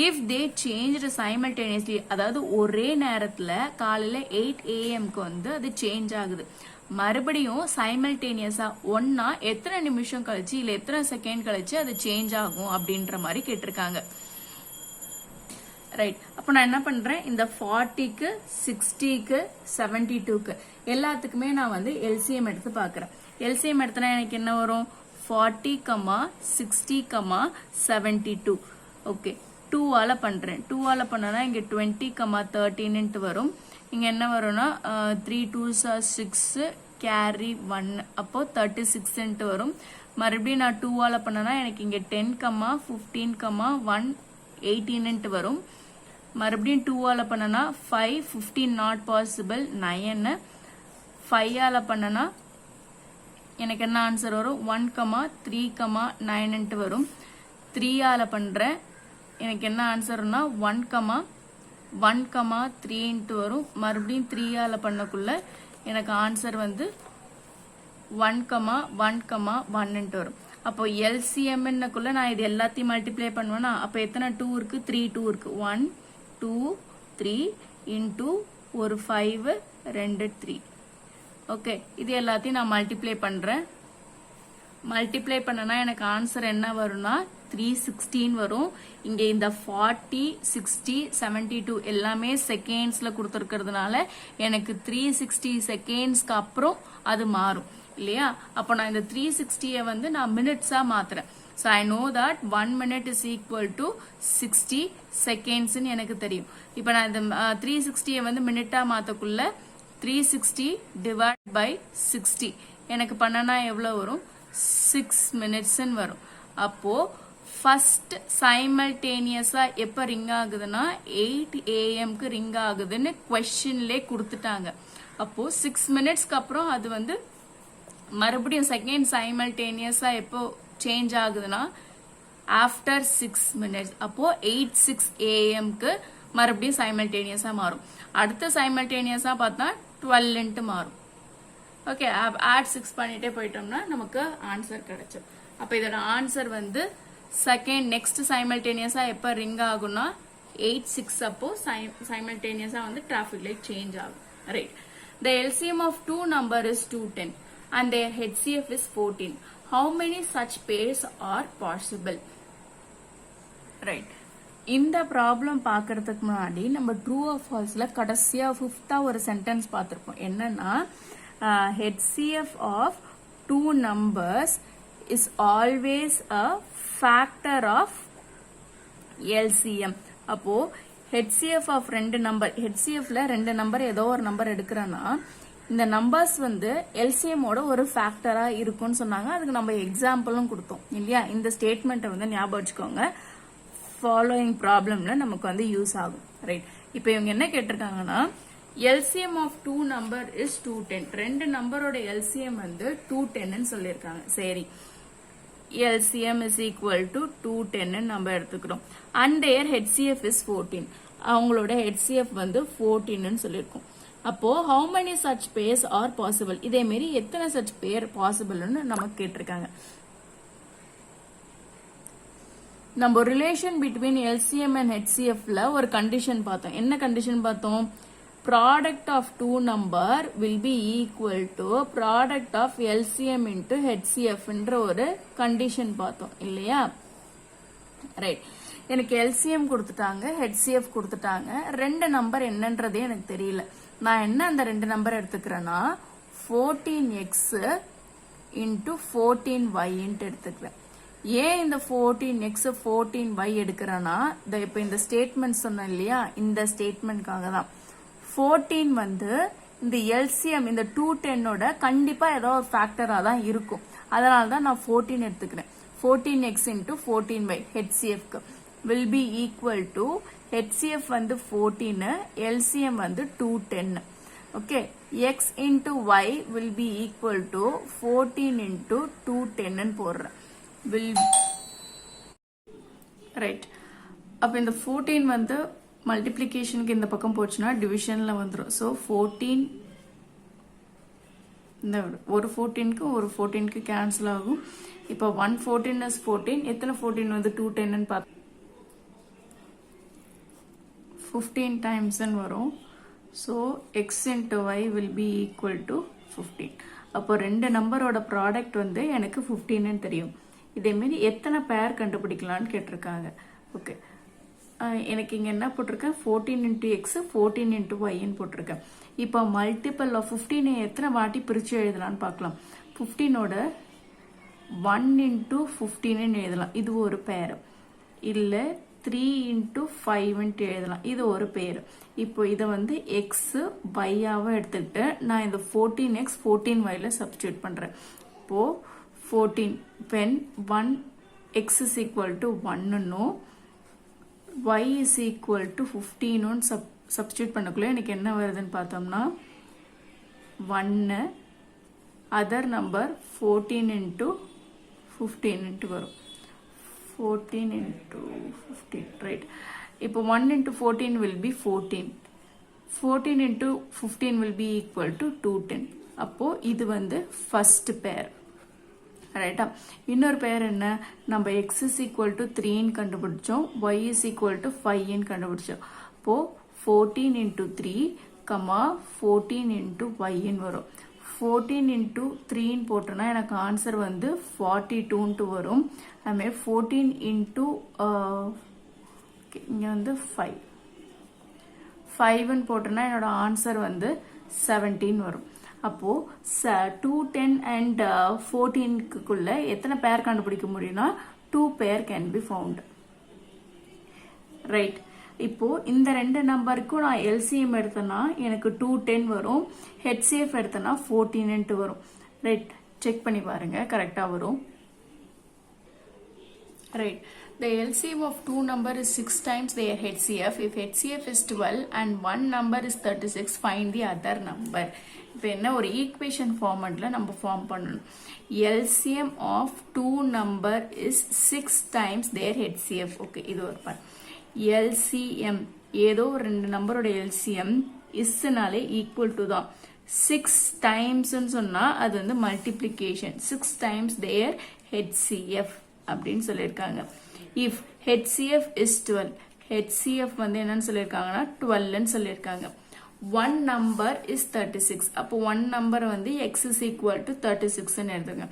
இஃப் தே சேஞ்ச் சைமல்டேனியஸ்லி, அதாவது ஒரே நேரத்துல காலையில 8 AM வந்து அது சேஞ்ச் ஆகுது. மறுபடியும் சைமல்டேனியஸா ஒன்னா எத்தனை நிமிஷம் கழிச்சு இல்ல எத்தனை செகண்ட் கழிச்சு அது சேஞ்ச் ஆகும் அப்படின்ற மாதிரி கேட்டிருக்காங்க. ரைட், அப்போ நான் என்ன பண்றேன், இந்த 40க்கு 60க்கு 72க்கு எல்லாத்துக்குமே நான் வந்து எல்சிஎம் எடுத்து பாக்குறேன். எல்சிஎம் எடுத்தனா எனக்கு என்ன வரும்? 40, 60, 72. ஓகே, 2 ஆல பண்றேன். 2 ஆல பண்ணனா இங்க 20, 13 வரும். இங்க என்ன வரும்னா 3 2s are 6 கேரி 1, அப்போ 36 வரும். மறுபடியும் நான் 2 ஆல பண்ணனா எனக்கு இங்க 10, 15, 1 18 வரும். மறுபடியும் 2 ஆல பண்ணனா 5, 15 நாட் பாசிபிள் 9. 5 ஆல பண்ணனா எனக்கு என்ன ஆன்சர் வரும்? 1, 3, 9 வரும். 3 ஆல பண்றேன், எனக்கு என்ன ஆன்சர்னா 1, 3 வரும். மறுபடியும் 3 ஆல பண்ணக்குள்ள எனக்கு ஆன்சர் வந்து 1, 1 வரும். அப்போ எல்சிஎம்க்குள்ள நான் இது எல்லாத்தையும் மல்டிப்ளை பண்ணுவேன்னா அப்ப எத்தனை 2 இருக்கு? 3 2 இருக்கு. 1 2 3 இன்டூ ஒரு 5 2 3. ஓகே, இது எல்லாத்தையும் நான் மல்டிப்ளை பண்றேன். மல்டிப்ளை பண்ணனா எனக்கு ஆன்சர் என்ன வரும்னா 316 வரும். இங்க இந்த 40 60 72 எல்லாமே செகண்ட்ஸ்ல கொடுத்துருக்கிறதுனால எனக்கு 360 செகண்ட்ஸ்க்கு அப்புறம் அது மாறும் இல்லையா? அப்ப நான் இந்த 360 வந்து நான் மினிட்ஸா மாத்துறேன். So I know that 1 minute is equal to 60 seconds ன்னு எனக்கு தெரியும். இப்ப நான் இந்த 360 வந்து மினிட்டா மாத்தக்குள்ள 360 divided by 60 எனக்கு பண்ணனா எவ்வளவு வரும்? 6 minutes ன்னு வரும். அப்போ ஃபர்ஸ்ட் சைமல்டேனியஸா எப்ப ரிங் ஆகுதுன்னா 8 AM க்கு ரிங் ஆகுதுன்னு क्वेश्चनலே கொடுத்துட்டாங்க. அப்போ 6 மினிட்ஸ்க்கு அப்புறம் அது வந்து மறுபடியும் செகண்ட் சைமல்டேனியஸா எப்போ சேஞ்ச் ஆகுதுன்னா ஆஃப்டர் 6 மினிட்ஸ். அப்போ 8:06 AM க்கு மறுபடியும் சைமல்டேனியஸா மாறும். அடுத்த சைமல்டேனியஸா பார்த்தா 12 மாறும். ஓகே, ஆட் 6 பண்ணிட்டே போயிட்டோம்னா நமக்கு ஆன்சர் கிடைச்சிடும். அப்ப இதோட ஆன்சர் வந்து செகண்ட் நெக்ஸ்ட் சைமல்டேனியஸா எப்ப ரிங் ஆகும்னா 8:06 அப்போ சைமல்டேனியஸா வந்து டிராபிக் லைட் சேஞ்ச் ஆகும். Right, the LCM of two number is 210 and their HCF is 14. How many such pairs are possible? Right, இந்த ப்ராப்ளம் பார்க்கறதுக்கு முன்னாடி நம்ம ட்ரூ ஆர் ஃபால்ஸ்ல கடைசியா 5th ஒரு சென்டென்ஸ் பார்த்திருப்போம். என்னன்னா HCF of two numbers is always a factor of LCM. அப்போ HCF of ரெண்டு நம்பர், HCFல ரெண்டு நம்பர் ஏதோ ஒரு நம்பர் எடுக்கிறேன்னா இந்த நம்பர்ஸ் வந்து LCM ஓட ஒரு ஃபேக்டரா இருக்கும்னு சொன்னாங்க. அதுக்கு நம்ம எக்ஸாம்பிளும் கொடுத்தோம் இல்லையா? இந்த ஸ்டேட்மெண்ட்டை வந்து ஞாபகம் வச்சுக்கோங்க, ஃபாலோயிங் ப்ராப்ளம்ல நமக்கு வந்து யூஸ் ஆகும். ரைட், இப்போ இவங்க என்ன கேட்டிருக்காங்கன்னா LCM of two number is 210. ரெண்டு நம்பரோட LCM வந்து 210 சொல்லியிருக்காங்க. சரி, LCM is equal to 210 நம்ம எடுத்துக்கிறோம். And their HCF is 14. அவங்களோட HCF வந்து 14 சொல்லியிருக்கோம். அப்போ how many such pairs are possible? இதே மாதிரி எத்தனை such pair possibleன்னு நமக்கு கேட்டிருக்காங்க. நம்ம ரிலேஷன் பிட்வீன் எல்சிஎம் அண்ட் ஹெச்சிஎஃப்ல ஒரு கண்டிஷன் பார்த்தோம். என்ன கண்டிஷன் பார்த்தோம்? Product of two number will be equal to product of LCM into ஹெச்சிஎஃப்ன்ற ஒரு கண்டிஷன் பார்த்தோம் இல்லையா? ரைட். எனக்கு எல்சிஎம் கொடுத்துட்டாங்க, ஹெச்சிஎஃப் கொடுத்துட்டாங்க. ரெண்டு நம்பர் என்னன்றதே எனக்கு தெரியல. நான் என்ன அந்த ரெண்டு நம்பர் எடுத்துக்கிறேன்னா 14x இன்டு 14y எடுத்துக்கிறேன். ஏன் இந்த 14x 14y எடுக்கிறேன்னா இப்ப இந்த ஸ்டேட்மெண்ட் சொன்னேன் இல்லையா, இந்த ஸ்டேட்மெண்ட்காக தான். 14 வந்து இந்த எல்சிஎம் இந்த 210 கண்டிப்பா ஏதோ ஒரு ஃபேக்டரா தான் இருக்கும். அதனால தான் நான் 14 எடுத்துக்கிறேன். 14x into 14y ஹெச்சிஎஃப்க்கு will be equal to HCF வந்து 14, LCM வந்து 210. Okay, x into y will be equal to 14 into 210 போடுறேன். Right. அப்ப இந்த 14 வந்து மல்டிப்ளிகேஷனுக்கு இந்த பக்கம் போச்சுன்னா டிவிஷன்ல வந்துரும். So 14 இந்த ஒரு 14க்கு ஒரு 14க்கு கேன்சல் ஆகும். இப்போ 114 is 14. எத்தனை 14 வந்து 210 பார்த்து 15 times வரும். So x into y will be equal to 15. அப்போ ரெண்டு நம்பரோட ப்ராடக்ட் வந்து எனக்கு 15 தெரியும். இதே மாதிரி எத்தனை பேர் கண்டுபிடிக்கலாம்னு கேட்டிருக்காங்க. ஓகே, எனக்கு இங்க என்ன போட்டிருக்கேன்? 14 into x 14 into y போட்டிருக்கேன். இப்போ மல்டிபிள் ஆஃப் 15 எத்தனை வாட்டி பிரிச்சு எழுதலாம்னு பார்க்கலாம். 15ஓட 1 into 15 எழுதலாம், இது ஒரு பேர். இல்ல 3 into 5 எழுதலாம், இது ஒரு பேர். இப்போ இதை வந்து x y-ஆவை எடுத்துக்கிட்டு நான் இந்த 14x 14y சப்ஸ்டியூட் பண்றேன். இப்போ 14 when 1 x is equal to 1 y is equal to 15 substitute பண்ணக்குள்ள எனக்கு என்ன வருதுன்னு பார்த்தோம்னா 1 அதர் நம்பர் 14 into 15 வரும். 14 into 15, right? இப்போ 1 into 14 will be 14. 14 into 15 will be equal to 210. அப்போ இது வந்து first pair. ரைட்டா? இன்னொரு பேர் என்ன? நம்ம x is equal to 3 கண்டுபிடிச்சோம், y is equal to 5 கண்டுபிடிச்சோம். அப்போ 14 into 3, 14 into y வரும். 14 into 3 போட்டோம்னா எனக்கு ஆன்சர் வந்து 42 வரும். அதுமாதிரி 14 into இங்க வந்து 5 போட்டோம்னா என்னோட ஆன்சர் வந்து 17 வரும். அப்போ 210 and 14க்குள்ள எத்தனை பேர் கண்டுபிடிக்க முடியும்னா 2 பேர் கேன் பி ஃபவுண்ட். ரைட். இப்போ இந்த ரெண்டு நம்பருக்கும் நான் LCM எடுத்தேன்னா எனக்கு 210 வரும், HCF எடுத்தேன்னா 14 வரும். ரைட், செக் பண்ணி பாருங்க, கரெக்டா வரும். Right. The LCM of two number is 6 times their HCF. If HCF is 12 and one number is 36, find the other number. இப்போ என்ன ஒரு ஈக்குவேஷன் ஃபார்மட்ல நம்ம ஃபார்ம் பண்ணணும். LCM of two number is 6 times their HCF. Okay, இது ஒரு part. LCM ஏதோ ரெண்டு நம்பரோட LCM இஸ்னாலே ஈக்குவல் டு தான். 6 times சொன்னா அது வந்து மல்டிப்ளிகேஷன். 6 times their HCF அப்படின்னு சொல்லியிருக்காங்க. இஃப் HCF is 12, HCF வந்து என்னன்னு சொல்லியிருக்காங்கன்னா 12 சொல்லியிருக்காங்க. one number is 36. அப்போ one number வந்து x is equal to 36 எழுதுங்க.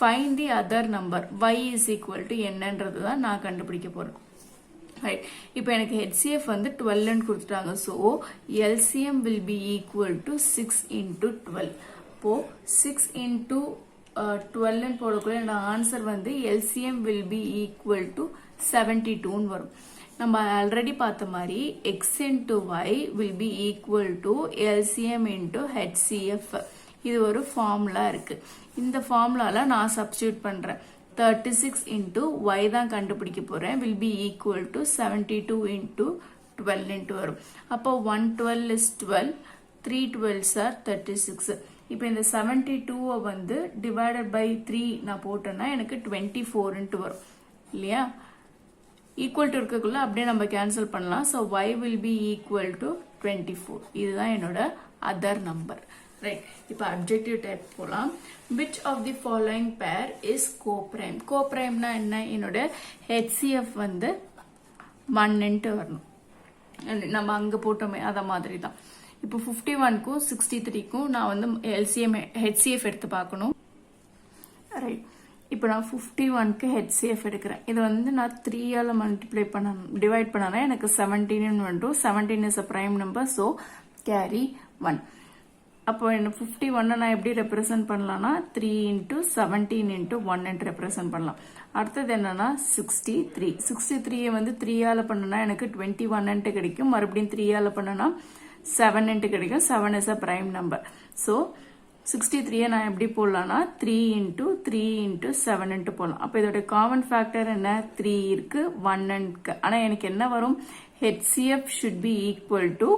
find the other number y is equal to என்னன்றது தான் நான் கண்டுபிடிக்க போறேன். ரைட். இப்போ எனக்கு HCF வந்து 12 கொடுத்துட்டாங்க. So LCM will be equal to 6 into 12. இப்போ 6 into 12 போடக்குள்ள என்னோட ஆன்சர் வந்து LCM will be equal to 72 வரும். நம்ம ஆல்ரெடி பார்த்த மாதிரி x into y will be equal to LCM into HCF. இது ஒரு ஃபார்முலா இருக்கு. இந்த ஃபார்முலால நான் சப்ஸ்டியூட் பண்றேன். 36 into y தான் கண்டுபிடிக்க போறேன். will be equal to 72 into 12 வரும். அப்போ 112 is 12, 3 12s are 36. இப்போ இந்த 72 வந்து divided by 3 நான் போட்டேன்னா எனக்கு 24 வரும் இல்லையா? ஈக்குவல் டு இருக்கக்குள்ள அப்படியே நம்ம கேன்சல் பண்ணலாம். So y will be equal to 24. இதுதான் என்னோட அதர் நம்பர். ரைட். இப்போ அப்ஜெக்டிவ் டைப் போலாம். which of the following pair is co-prime? co-primeனா என்ன? என்னோட HCF வந்து 1 வரணும். நம்ம அங்க போட்டோமே அத மாதிரி தான். இப்போ 51க்கும் 63க்கும் நான் வந்து LCM HCF எடுத்து பார்க்கணும். ரைட். இப்போ நான் 51க்கு HCF எடுக்கிறேன். இது வந்து நான் 3ஆல மல்டிப்ளை பண்ணணும், டிவைட் பண்ணனா எனக்கு 17 வந்துடும். 17 is a prime number, so carry 1. அப்போ என்ன 51 நான் எப்படி ரெப்ரசன்ட் பண்ணலாம்னா 3 into 17 into 1 என்று ரெப்ரசன்ட் பண்ணலாம். அடுத்தது என்னன்னா 63. 63 வந்து 3ஆல பண்ணனா எனக்கு 21 கிடைக்கும். மறுபடியும் 3ஆல பண்ணனா 7 கிடைக்கும். 7 is a prime number. So 63 நான் எப்படி போடலாம்னா 3 into 3 into 7 போடலாம். அப்போ இதோட காமன் ஃபேக்டர் என்ன? 3 இருக்கு, 1 இருக்கு. ஆனா எனக்கு என்ன வரும்? HCF should be equal to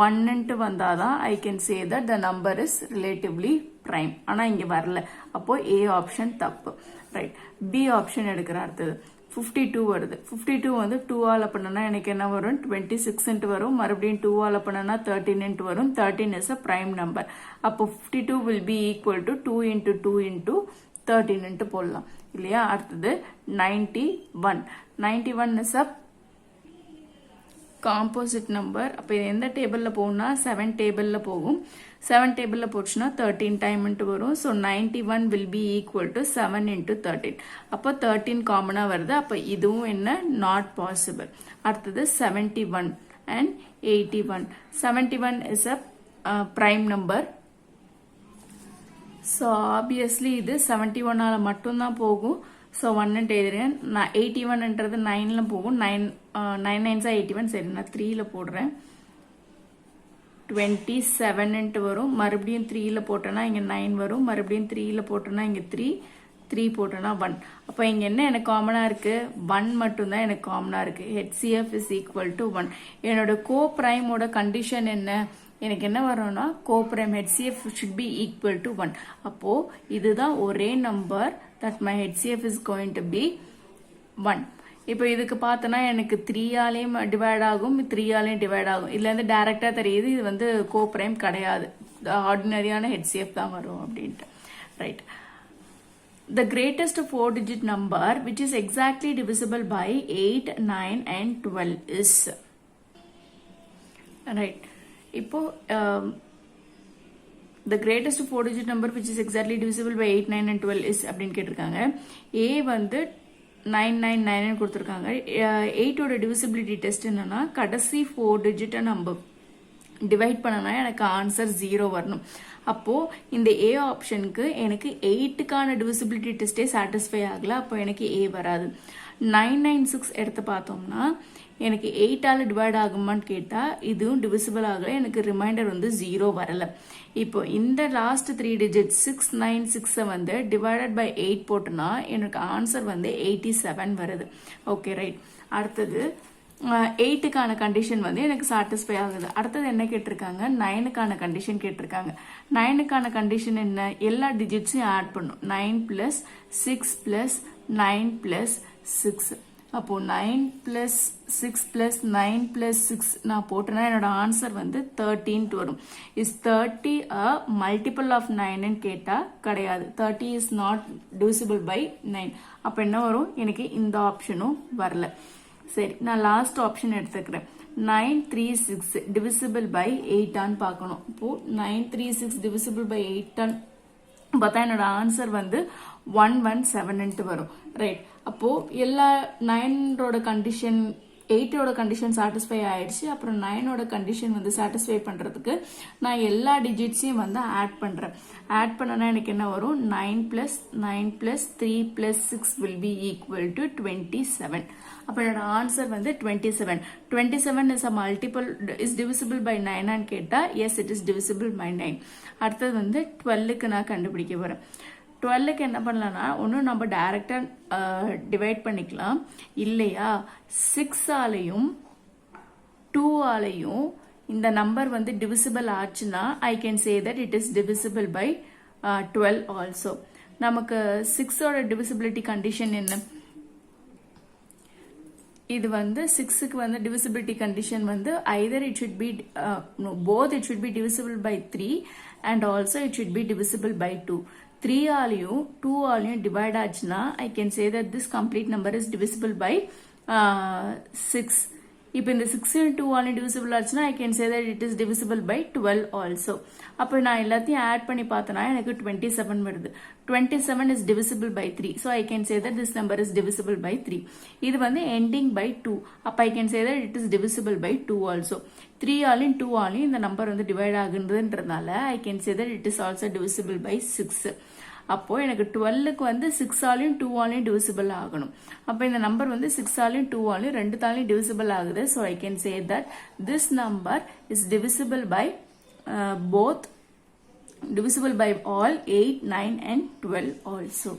1 வந்தாதான் I can say that the number is relatively prime. ஆனா இங்க வரல. அப்போ A ஆப்ஷன் தப்பு. ரைட். B ஆப்ஷன் எடுக்கிற அடுத்தது 52 வருது. 52 வந்து 2ஆல பண்ணனா எனக்கு என்ன வரும்? 26 வரும். மறுபடியும் 2ஆல பண்ணனா 13 வரும். 13 is a prime number. அப்போ 52 will be equal to 2 into 2 into 13 போடலாம் இல்லையா? அடுத்தது 91. 91 is a காம்போசிட் நம்பர். அப்போ எந்த டேபிள்ல போகும்னா 7 டேபிள்ல போகும். 7 டேபிள்ல போச்சுன்னா 13 டைம் வரும். So 91 will be equal to 7 into 13. அப்போ 13 காமனா வருது. அப்போ இதுவும் என்ன? Not possible. அடுத்தது 71 and 81. 71 is a prime number. So obviously இது 71ஆல மட்டும்தான் போகும். ஸோ 1 எழுதுறேன். நான் 81ன்றது 9ல போகும். 9 9s 81. சரி, நான் 3ல போடுறேன். 27 வரும். மறுபடியும் 3ல போட்டேன்னா இங்க 9 வரும். மறுபடியும் 3ல போட்டேன்னா இங்க 3 போட்டேன்னா 1. அப்ப இங்க என்ன எனக்கு காமனா இருக்கு? 1 மட்டும் தான் எனக்கு காமனா இருக்கு. HCF is equal to 1. என்னோட கோ பிரைமோட கண்டிஷன் என்ன? எனக்கு என்ன வரும்னா coprime HCF should be equal to 1. அப்போ இதுதான் ஒரே number that my HCF is going to be 1. இப்போ இதுக்கு பார்த்தனா எனக்கு 3ஆலையும் டிவைட் ஆகும், 3ஆலையும் டிவைட் ஆகும். இதுல இருந்து டைரக்டா தெரியுது இது வந்து கோப்ரைம் கிடையாது, ஆர்டினரியான HCF தான் வரும் அப்படின்ட்டு. Right. The greatest 4-digit number which is exactly divisible by 8, 9 and 12 is. Right. இப்போ the greatest 4-digit number which is exactly divisible by 8, 9 and 12 is அப்படின்னு கேட்டிருக்காங்க. A வந்து 999 கொடுத்திருக்காங்க. 8ஓட divisibility test என்னன்னா கடைசி 4 digit நம்ம டிவைட் பண்ணனா எனக்கு ஆன்சர் 0 வரணும். அப்போ இந்த A ஆப்ஷனுக்கு எனக்கு 8க்கான divisibility டெஸ்டே சாட்டிஸ்ஃபை ஆகல. அப்போ எனக்கு A வராது. 996 எடுத்து பார்த்தோம்னா எனக்கு 8ஆல டிவைட் ஆகுமான்னு கேட்டா இதுவும் டிவிசிபிள் ஆகல. எனக்கு ரிமைண்டர் வந்து 0 வரல. இப்போ இந்த லாஸ்ட் 3 டிஜிட் 696 வந்து டிவைடட் பை 8 போட்டோம்னா எனக்கு ஆன்சர் வந்து 87 வருது. Okay, right. அடுத்தது 8க்கான கண்டிஷன் வந்து எனக்கு சாட்டிஸ்ஃபை ஆகுது. அடுத்தது என்ன கேட்டிருக்காங்க? 9க்கான கண்டிஷன் கேட்டிருக்காங்க. 9க்கான கண்டிஷன் என்ன? எல்லா டிஜிட்ஸையும் ஆட் பண்ணும். 9 பிளஸ் 6 பிளஸ் 9 பிளஸ் 6. அப்போ 9 பிளஸ் 6 பிளஸ் 9 பிளஸ் 6 நான் போட்டேன்னா என்னோட ஆன்சர் வந்து 13 வரும். இஸ் 30 a multiple of 9 கேட்டா கிடையாது. 30 is not divisible by 9. அப்ப என்ன வரும்? எனக்கு இந்த ஆப்ஷனும் வரல. சரி, நான் லாஸ்ட் ஆப்ஷன் எடுத்துக்கிறேன். 936 divisible by 8 ஆன்னு பார்க்கணும். இப்போ 936 divisible by 8 ஆன்னு பார்த்தா என்னோட ஆன்சர் வந்து 117 வரும். ரைட். அப்போ எல்லா 9ஓட கண்டிஷன் 8ஓட கண்டிஷன் சாட்டிஸ்ஃபை ஆயிடுச்சு. அப்புறம் 9ஓட கண்டிஷன் வந்து சாட்டிஸ்ஃபை பண்றதுக்கு நான் எல்லா டிஜிட்ஸையும் வந்து ஆட் பண்றேன். ஆட் பண்ணனா எனக்கு என்ன வரும்? 9 plus 9 plus 3 plus 6 will be equal to 27. அப்ப என்னோட ஆன்சர் வந்து 27. 27 is a multiple is divisible by 9 ஆன்னு கேட்டா yes it is divisible by 9. அடுத்தது வந்து 12க்கு நான் கண்டுபிடிக்க போறேன். 12க்கு என்ன பண்ணலாம்னா ஒன்னும் நம்ம டைரக்டா டிவைட் பண்ணிக்கலாம். இல்லையா 6ஆலையும் 2ஆலையும் இந்த நம்பர் வந்து divisible ஆச்சுன்னா I can say that it is divisible by 12 also. நமக்கு 6ஓட divisibility condition என்ன? இது வந்து 6க்கு வந்து divisibility condition வந்து either it should be both it should be divisible by 3 and also it should be divisible by 2. 3 ஆலையும் 2 ஆலையும் divide ஆச்சுன்னா I can say that this complete number is divisible by 6. இப்போ இந்த 6 2 ஆலையும் divisible ஆச்சுன்னா I can say that it is divisible by 12 also. அப்போ நான் எல்லாத்தையும் add பண்ணி பார்த்தனா எனக்கு 27 வருது. 27 is divisible by 3. So I can say that this number is divisible by 3. இது வந்து ending by 2. அப்போ I can say that it is divisible by 2 also. 3 ஆலையும் 2 ஆலையும் இந்த நம்பர் வந்து divide ஆகுன்றதுனால I can say that it is also divisible by 6. அப்போ எனக்கு 12க்கு வந்து 6 ஆலையும் 2 ஆலையும் divisible ஆகணும். அப்போ இந்த நம்பர் வந்து 6 ஆலையும் 2 ஆலையும் ரெண்டு தாலையும் divisible ஆகுது. So I can say that this number is divisible by both divisible by all 8, 9 and 12 also.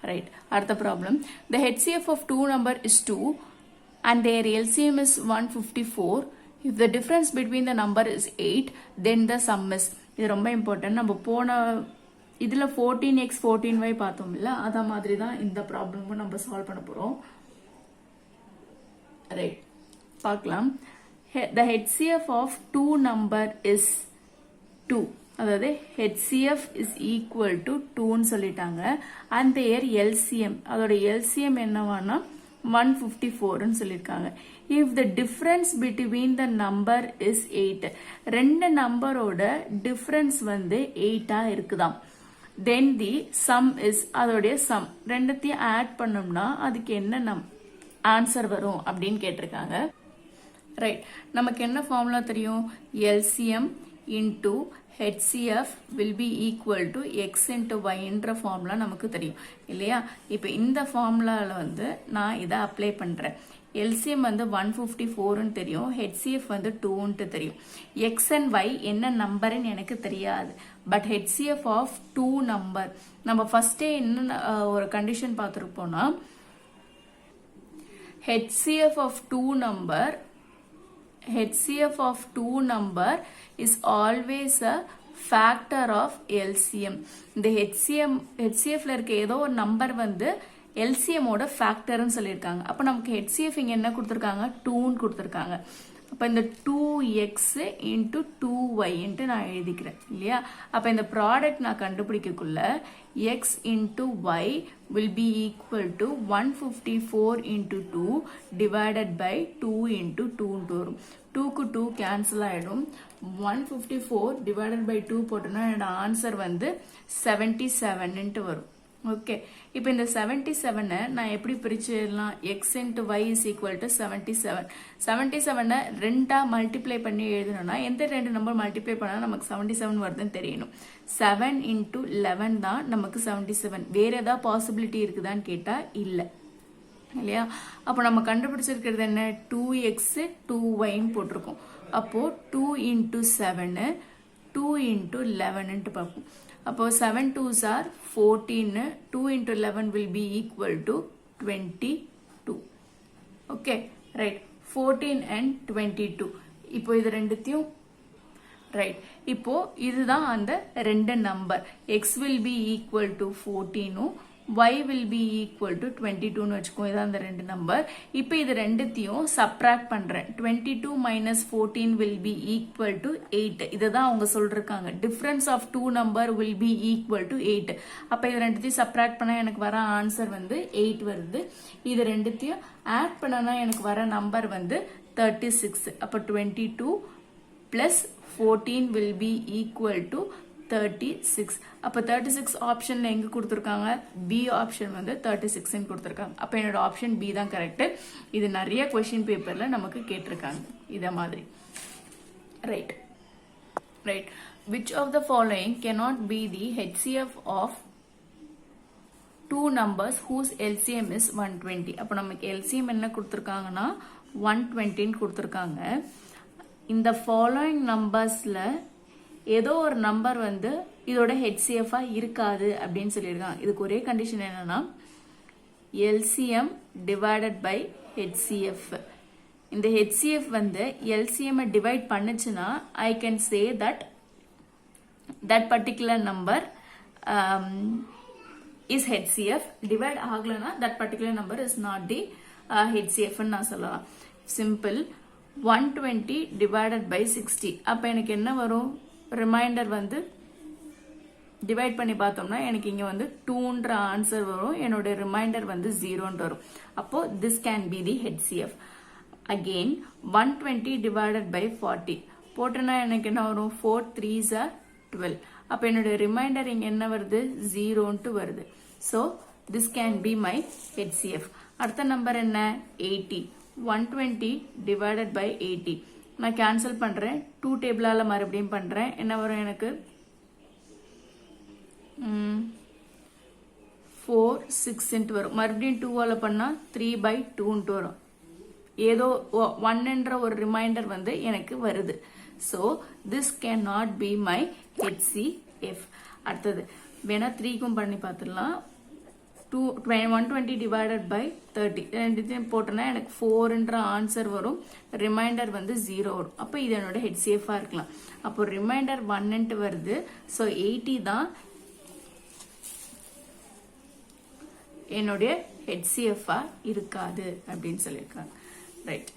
Right. அடுத்த problem. The HCF of two number is 2 and their LCM is 154. If the difference between the number is 8, then the sum is. இது ரொம்ப important. நம்ம போன இதுல 14x 14y பார்த்தோம்ல அத மாதிரி தான் இந்த ப்ராப்ளமும் நம்ம சால்வ் பண்ண போறோம். ரைட், பார்க்கலாம். The HCF of two number is 2. அதாவது HCF is equal to 2 ன்னு சொல்லிட்டாங்க. and their LCM அதோட LCM என்னவானா 154 ன்னு சொல்லிருக்காங்க. if the difference between the number is 8, ரெண்டு நம்பரோட டிஃபரன்ஸ் வந்து 8 இருக்குதாம். then the sum is அதோடைய sum ரெண்டத்தையும் ஆட் பண்ணோம்னா அதுக்கு என்ன ஆன்சர் வரும் அப்படின்னு கேட்டிருக்காங்க. ரைட், நமக்கு என்ன ஃபார்முலா தெரியும்? LCM into HCF will be equal to x into y என்ற ஃபார்முலா நமக்கு தெரியும் இல்லையா? இப்போ இந்த ஃபார்முலால வந்து நான் இதை அப்ளை பண்றேன். LCM வந்து 154 ன்னு தெரியும், HCF வந்து 2 ன்னு தெரியும். x and y என்ன நம்பர்னு எனக்கு தெரியாது. பட் HCF of 2 நம்பர் நம்ம ஃபர்ஸ்டே என்ன ஒரு condition பார்த்துருப்போம்னா HCF of 2 number is always a factor of LCM. இந்த HCFல இருக்க ஏதோ ஒரு நம்பர் வந்து LCM ஓட ஃபேக்டர்னு சொல்லியிருக்காங்க. அப்போ நமக்கு HCF இங்க என்ன கொடுத்துருக்காங்க? 2ன்னு கொடுத்துருக்காங்க. அப்போ இந்த 2x into 2y நான் எழுதிக்கிறேன் இல்லையா? அப்போ இந்த ப்ராடக்ட் நான் கண்டுபிடிக்கக்குள்ள x into y will be equal to 154 into 2 divided by 2 into 2 வரும். 2க்கு 2 கேன்சல் ஆயிடும். 154 divided by 2 போட்டோம்னா என்னோட ஆன்சர் வந்து 77 வரும். ஓகே, இப்போ இந்த 77 நான் எப்படி பிரிச்சிடலாம்? x into y is equal to 77. 77 ரெண்டா மல்டிப்ளை பண்ணி எழுதணும்னா எந்த ரெண்டு நம்பர் மல்டிப்ளை பண்ணா நமக்கு 77 வருதுன்னு தெரியணும். 7 into 11 தான் நமக்கு 77. வேற ஏதாவது பாசிபிலிட்டி இருக்குதான்னு கேட்டா இல்லை இல்லையா? அப்போ நம்ம கண்டுபிடிச்சிருக்கிறது என்ன? 2x 2y போட்டிருக்கோம். அப்போ 2 into 7 2 into 11 பார்ப்போம். அப்போ 7 2s are 14. 2 into 11 will be equal to 22. Okay, right. 14 and 22. இப்போ இது ரெண்டுத்தையும் ரைட், இப்போ இதுதான் அந்த ரெண்டு number. x will be equal to 14 y will be equal to 22 ன்னு வச்சுக்கோ. இதான் அந்த ரெண்டு நம்பர். இப்போ இது ரெண்டுத்தையும் சப்ராக்ட் பண்றேன். 22 minus 14 will be equal to 8. இதுதான் அவங்க சொல்றாங்க. difference of two number will be equal to 8. அப்ப இது ரெண்டுத்தையும் சப்ராக்ட் பண்ணா எனக்கு வர ஆன்சர் வந்து 8 வருது. இது ரெண்டுத்தையும் ஆட் பண்ணனா எனக்கு வர நம்பர் வந்து 36. அப்ப 22 plus 14 will be equal to 36. அப்ப 36 ஆப்ஷன்ல எங்க கொடுத்திருக்காங்க? B ஆப்ஷன் வந்து 36 ன்னு கொடுத்திருக்காங்க. அப்ப என்னோட ஆப்ஷன் B தான் கரெக்ட். இது நிறைய क्वेश्चन பேப்பர்ல நமக்கு கேட்டிருக்காங்க இத மாதிரி. Right, right. Which of the following cannot be the HCF of two numbers whose LCM is 120? அப்ப நமக்கு LCM என்ன கொடுத்திருக்காங்கன்னா 120 ன்னு கொடுத்திருக்காங்க. இந்த following நம்பர்ஸ்ல ஏதோ ஒரு நம்பர் வந்து இதோட HCF இருக்காது அப்படின்னு சொல்லியிருக்காங்க. இதுக்கு ஒரே கண்டிஷன் என்னன்னா LCM divided by HCF. இந்த HCF வந்து LCM டிவைட் பண்ணுச்சுன்னா I can say that particular number is HCF. Divide ஆகலனா that particular number is not the ஹெச்சிஎஃப்னு நான் சொல்லலாம். Simple 120 divided by 60. அப்போ எனக்கு என்ன வரும், ரிமைண்டர் வந்து டிவைட் பண்ணி பார்த்தோம்னா எனக்கு இங்க வந்து 2ன்ற ஆன்சர் வரும், என்னோட ரிமைண்டர் வந்து 0ன்னு வரும். அப்போ this can be the HCF. Again 120 divided by 40 போட்டனா எனக்கு என்ன வரும், 4 3s are 12. அப்ப என்னோட ரிமைண்டர் இங்க என்ன வருது, 0ன்ட்டு வருது. So this can be my HCF. அடுத்த நம்பர் என்ன, 80. 120 divided by 80 நான் கேன்சல் பண்றேன், 2 டேபிளால மறுபடியும் பண்றேன். என்ன வரும் எனக்கு, 4 6 வரும். மறுபடியும் 2ஆல பண்ணா 3/2 வரும். ஏதோ 1என்ற ஒரு ரிமைண்டர் வந்து எனக்கு வருது. So this cannot be my HCF. அடுத்தது வேணா 3க்கும் பண்ணி பார்த்துடலாம். 120 divided by 30 ரெண்டுத்தையும் போட்டோன்னா எனக்கு 4ன்ற ஆன்சர் வரும், ரிமைண்டர் வந்து 0 வரும். அப்போ இது என்னோட HCF இருக்கலாம். அப்போ ரிமைண்டர் 1ன்ட்டு வருது. ஸோ 80 தான் என்னுடைய HCF இருக்காது அப்படின்னு சொல்லியிருக்காங்க. ரைட்.